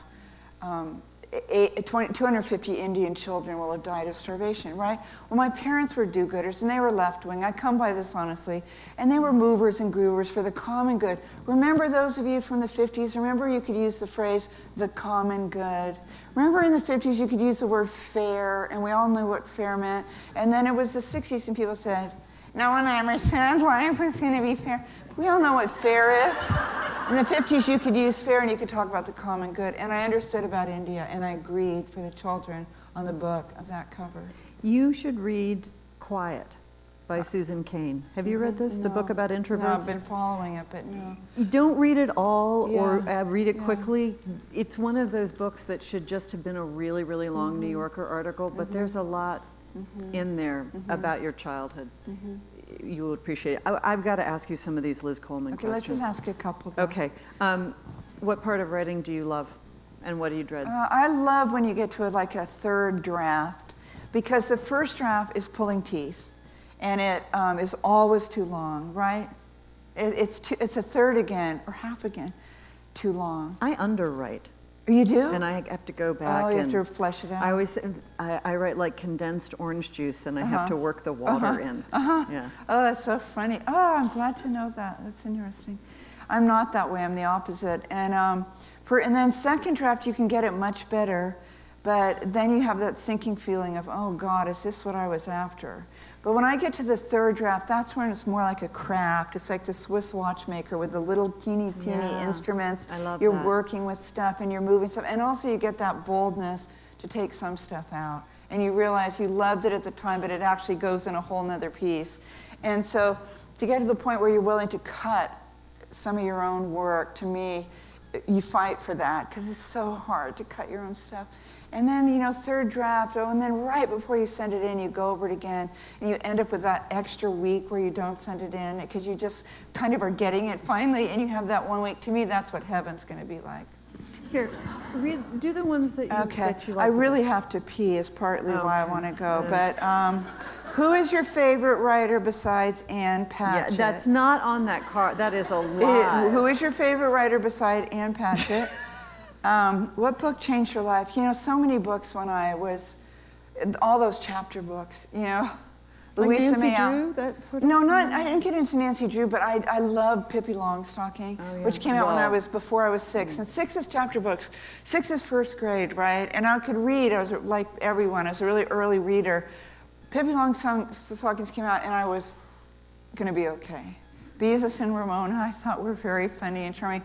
250 Indian children will have died of starvation, right? Well, my parents were do-gooders, and they were left-wing. I come by this honestly. And they were movers and groovers for the common good. Remember those of you from the 50s? Remember you could use the phrase, the common good. Remember in the 50s you could use the word fair, and we all knew what fair meant. And then it was the 60s, and people said, no one ever said life was going to be fair. We all know what fair is. In the 50s, you could use fair and you could talk about the common good. And I understood about India, and I agreed for the children on the book of that cover. You should read Quiet by Susan Cain. Have you read this, the book about introverts? No, I've been following it, but no. You don't read it all or read it Yeah. quickly. It's one of those books that should just have been a really, really long New Yorker article, but there's a lot in there about your childhood. You will appreciate it. I've got to ask you some of these Liz Coleman Okay, let's questions. just ask a couple. Though. Okay. What part of writing do you love, and what do you dread? I love when you get to like a third draft, because the first draft is pulling teeth, and it is always too long, right? It's a third again, or half again, too long. I underwrite. You do? And I have to go back you and have to flesh it out. I always I write like condensed orange juice, and I have to work the water in. Yeah. Oh, that's so funny. Oh, I'm glad to know that. That's interesting. I'm not that way. I'm the opposite. And and then second draft, you can get it much better, but then you have that sinking feeling of, oh God, is this what I was after? But when I get to the third draft, that's when it's more like a craft. It's like the Swiss watchmaker with the little teeny instruments. I love You're that. working with stuff and you're moving stuff. And also you get that boldness to take some stuff out. And you realize you loved it at the time, but it actually goes in a whole nother piece. And so to get to the point where you're willing to cut some of your own work, to me, you fight for that because it's so hard to cut your own stuff. And then, third draft, and then right before you send it in, you go over it again, and you end up with that extra week where you don't send it in because you just kind of are getting it finally, and you have that 1 week. To me, that's what heaven's going to be like. Here, do the ones that you like. I really have to pee is partly why I want to go. But who is your favorite writer besides Ann Patchett? Yeah, that's not on that card. That is a lie. Who is your favorite writer beside Ann Patchett? What book changed your life? So many books when I was, all those chapter books, Like Louisa Nancy May Drew, that sort of No, thing? I didn't get into Nancy Drew, but I love Pippi Longstocking, which came out before I was 6. And 6 is chapter books. 6 is first grade, right? And I could read. I was like everyone. I was a really early reader. Pippi Longstockings came out, and I was going to be okay. Beezus and Ramona, I thought were very funny and charming.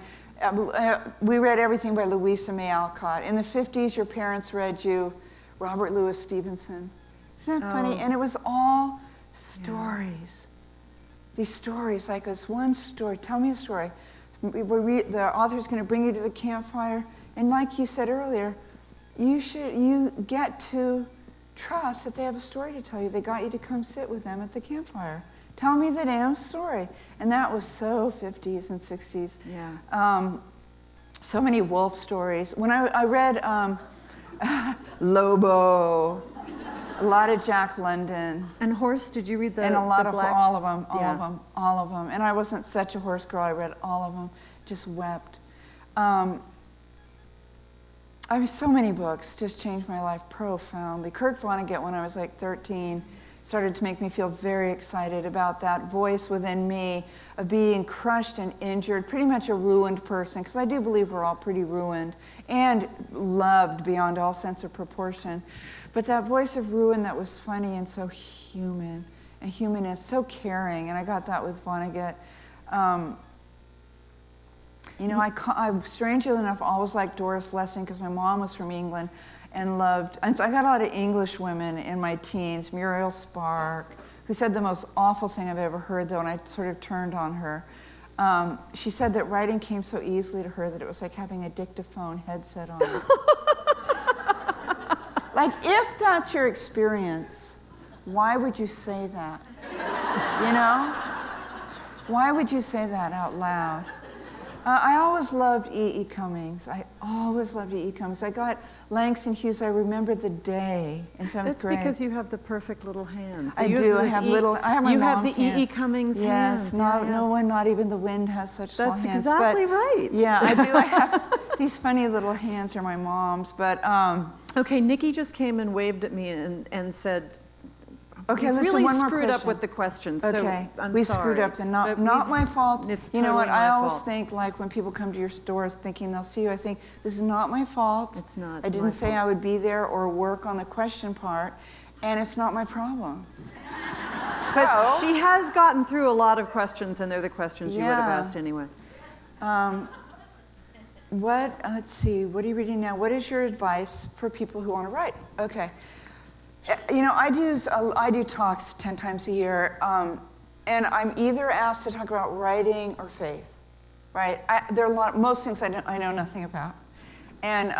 We read everything by Louisa May Alcott. In the 50s, your parents read you Robert Louis Stevenson. Isn't that funny? And it was all stories. These stories, like this one story, tell me a story. The author's going to bring you to the campfire, and like you said earlier, you get to trust that they have a story to tell you. They got you to come sit with them at the campfire. Tell me the damn story. And that was so 50s and 60s. Yeah. So many wolf stories. When I read Lobo, a lot of Jack London. And Horse, did you read And a lot of all of them, all of them. And I wasn't such a horse girl. I read all of them, just wept. I mean, so many books just changed my life profoundly. Kurt Vonnegut, when I was like 13, started to make me feel very excited about that voice within me of being crushed and injured, pretty much a ruined person, because I do believe we're all pretty ruined and loved beyond all sense of proportion. But that voice of ruin that was funny and so human, and humanist, so caring, and I got that with Vonnegut. You know, I strangely enough always liked Doris Lessing because my mom was from England and loved, and so I got a lot of English women in my teens, Muriel Spark, who said the most awful thing I've ever heard though, and I sort of turned on her. She said that writing came so easily to her that it was like having a dictaphone headset on. Like, if that's your experience, why would you say that? You know? Why would you say that out loud? I always loved E.E. Cummings. I always loved E.E. Cummings. I got Langston Hughes. I remember the day in 7th grade. That's because you have the perfect little hands. I do. I have little. I have my mom's hands. You have the E.E. Cummings hands. Yes. No one, not even the wind, has such small hands. That's exactly right. Yeah, I do. I have these funny little hands. They're my mom's. But okay, Nikki just came and waved at me and said. Okay, we listen, really one more screwed question. up with the questions. Okay, so I'm we sorry. screwed up, and not my fault. It's you know what? totally I my always fault. think, like when people come to your store thinking they'll see you, I think this is not my fault. It's not. I didn't say I would be there or work on the question part, and it's not my problem. But she has gotten through a lot of questions, and they're the questions you would have asked anyway. Let's see, what are you reading now? What is your advice for people who want to write? Okay. You know, I do talks 10 times a year, and I'm either asked to talk about writing or faith, right? There are most things I know nothing about. And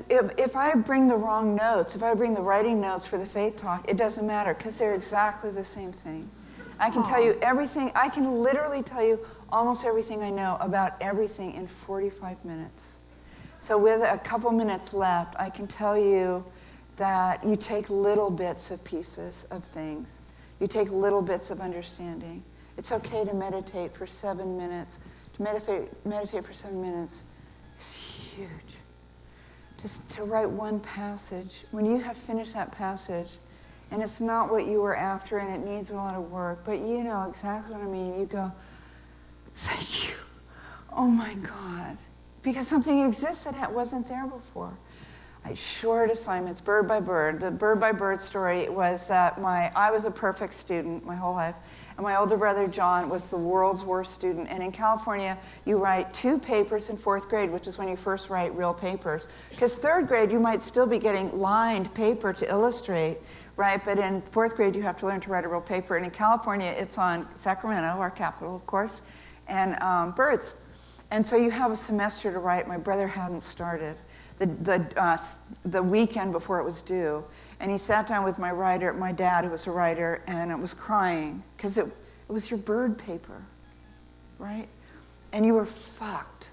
if I bring the wrong notes, if I bring the writing notes for the faith talk, it doesn't matter, because they're exactly the same thing. I can tell you everything, I can literally tell you almost everything I know about everything in 45 minutes. So with a couple minutes left, I can tell you that you take little bits of pieces of things. You take little bits of understanding. It's okay to meditate for 7 minutes. To meditate for 7 minutes is huge. Just to write one passage. When you have finished that passage, and it's not what you were after, and it needs a lot of work, but you know exactly what I mean. You go, thank you. Oh my God. Because something exists that wasn't there before. Short assignments, bird by bird. The bird by bird story was that I was a perfect student my whole life, and my older brother John was the world's worst student. And in California, you write 2 papers in 4th grade, which is when you first write real papers. Because 3rd grade, you might still be getting lined paper to illustrate, right? But in 4th grade, you have to learn to write a real paper. And in California, it's on Sacramento, our capital, of course, and birds. And so you have a semester to write. My brother hadn't started. The weekend before it was due, and he sat down with my dad, who was a writer, and it was crying because it was your bird paper, right? And you were fucked.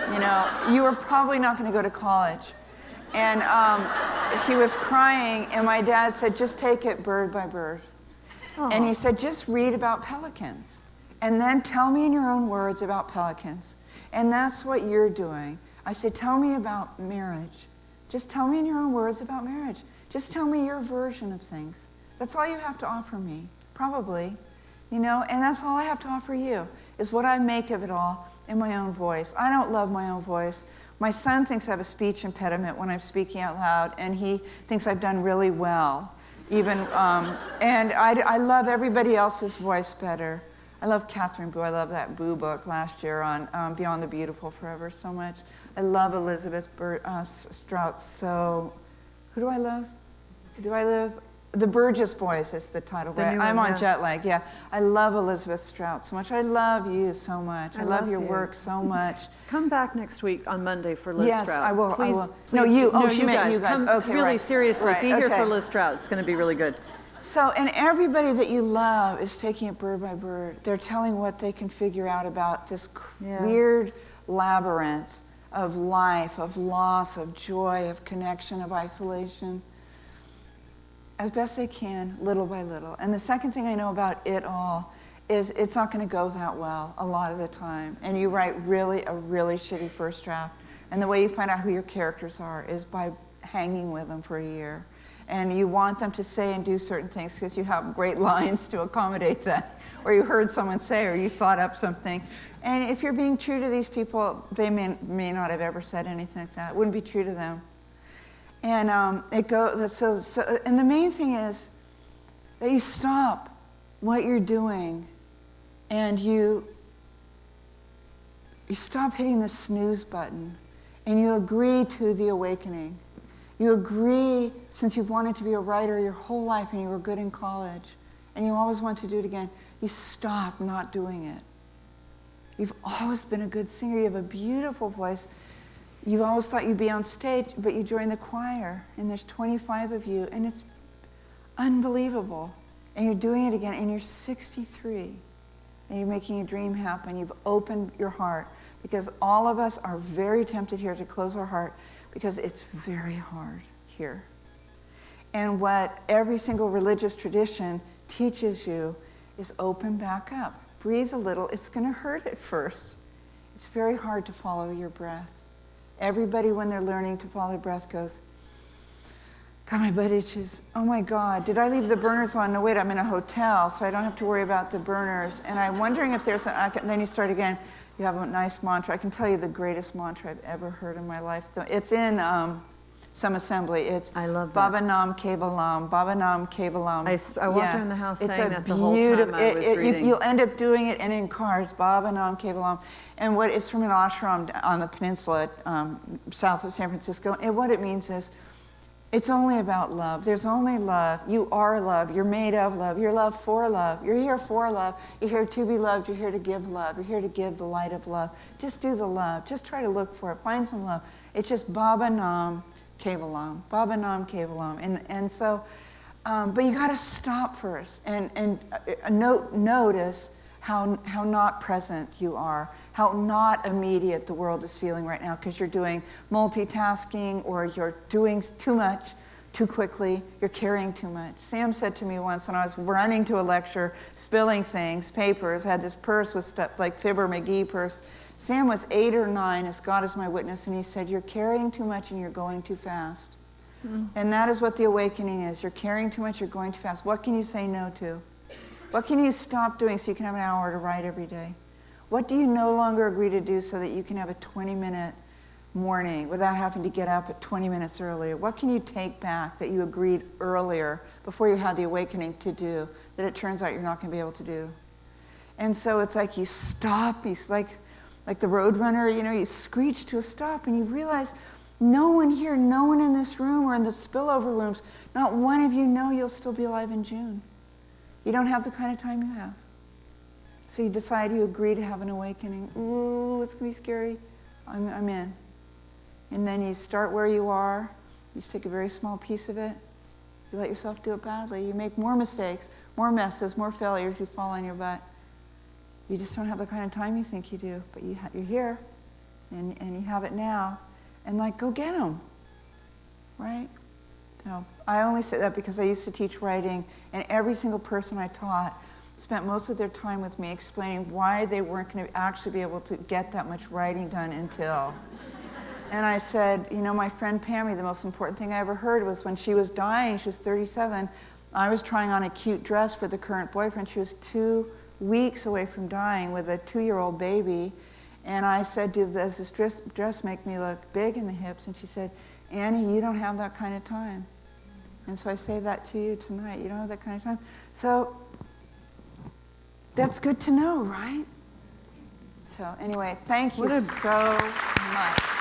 You know, you were probably not going to go to college, and he was crying, and my dad said, "Just take it bird by bird," and he said, "Just read about pelicans, and then tell me in your own words about pelicans," and that's what you're doing. I said, tell me about marriage. Just tell me in your own words about marriage. Just tell me your version of things. That's all you have to offer me, probably. You know, and that's all I have to offer you, is what I make of it all in my own voice. I don't love my own voice. My son thinks I have a speech impediment when I'm speaking out loud, and he thinks I've done really well. even, and I love everybody else's voice better. I love Catherine Boo. I love that Boo book last year on Beyond the Beautiful Forever so much. I love Elizabeth Strout. So, who do I love? Who do I love? The Burgess Boys is the title. I'm on jet lag, yeah. I love Elizabeth Strout so much. I love you so much. I love your work so much. Come back next week on Monday for Liz yes, Strout. Yes, I will. Please, I will. please No, you. Oh, she meant guys. you guys. Come, okay, really, right. seriously, right, be here okay. for Liz Strout. It's going to be really good. So, and everybody that you love is taking it bird by bird. They're telling what they can figure out about this weird labyrinth of life, of loss, of joy, of connection, of isolation, as best they can, little by little. And the second thing I know about it all is it's not going to go that well a lot of the time. And you write a really shitty first draft. And the way you find out who your characters are is by hanging with them for a year. And you want them to say and do certain things because you have great lines to accommodate that. Or you heard someone say, or you thought up something. And if you're being true to these people, they may not have ever said anything like that. It wouldn't be true to them. And and the main thing is that you stop what you're doing and you stop hitting the snooze button and you agree to the awakening. You agree, since you've wanted to be a writer your whole life and you were good in college and you always want to do it again, you stop not doing it. You've always been a good singer. You have a beautiful voice. You've always thought you'd be on stage, but you joined the choir, and there's 25 of you, and it's unbelievable. And you're doing it again, and you're 63, and you're making a dream happen. You've opened your heart, because all of us are very tempted here to close our heart, because it's very hard here. And what every single religious tradition teaches you is open back up. Breathe a little. It's going to hurt at first. It's very hard to follow your breath. Everybody, when they're learning to follow their breath, goes, God, my butt itches. Oh my God, did I leave the burners on? No, wait, I'm in a hotel, so I don't have to worry about the burners. And I'm wondering if there's then you start again. You have a nice mantra. I can tell you the greatest mantra I've ever heard in my life. It's in some assembly. It's I love that. Baba Nam Kevalam, Baba Nam Kevalam. I walked around the house saying that the whole time I was reading. You'll end up doing it, and in cars, Baba Nam Kevalam. And it's from an ashram on the peninsula south of San Francisco. And what it means is, it's only about love. There's only love. You are love. You're made of love. You're loved for love. You're here for love. You're here to be loved. You're here to give love. You're here to give the light of love. Just do the love. Just try to look for it. Find some love. It's just Baba Nam Kevalam. Baba Nam Kevalam. And so, but you got to stop first and notice how not present you are, how not immediate the world is feeling right now because you're doing multitasking or you're doing too much too quickly, you're carrying too much. Sam said to me once when I was running to a lecture, spilling things, papers, had this purse with stuff like Fibber McGee purse. Sam was 8 or 9, as God is my witness, and he said, you're carrying too much and you're going too fast. Mm. And that is what the awakening is. You're carrying too much, you're going too fast. What can you say no to? What can you stop doing so you can have an hour to write every day? What do you no longer agree to do so that you can have a 20-minute morning without having to get up at 20 minutes earlier? What can you take back that you agreed earlier before you had the awakening to do that it turns out you're not going to be able to do? And so it's like you stop, it's like the road runner, you screech to a stop and you realize no one here, no one in this room or in the spillover rooms, not one of you know you'll still be alive in June. You don't have the kind of time you have. So you decide you agree to have an awakening. Ooh, it's going to be scary. I'm in. And then you start where you are. You just take a very small piece of it. You let yourself do it badly. You make more mistakes, more messes, more failures. You fall on your butt. You just don't have the kind of time you think you do. But you're here, and you have it now. And go get them, right? No, I only say that because I used to teach writing, and every single person I taught spent most of their time with me explaining why they weren't going to actually be able to get that much writing done until. And I said, my friend Pammy, the most important thing I ever heard was when she was dying, she was 37, I was trying on a cute dress for the current boyfriend. She was 2 weeks away from dying with a 2-year-old baby. And I said, does this dress make me look big in the hips? And she said, Annie, you don't have that kind of time. And so I say that to you tonight. You don't have that kind of time. So that's good to know, right? So anyway, thank you so much.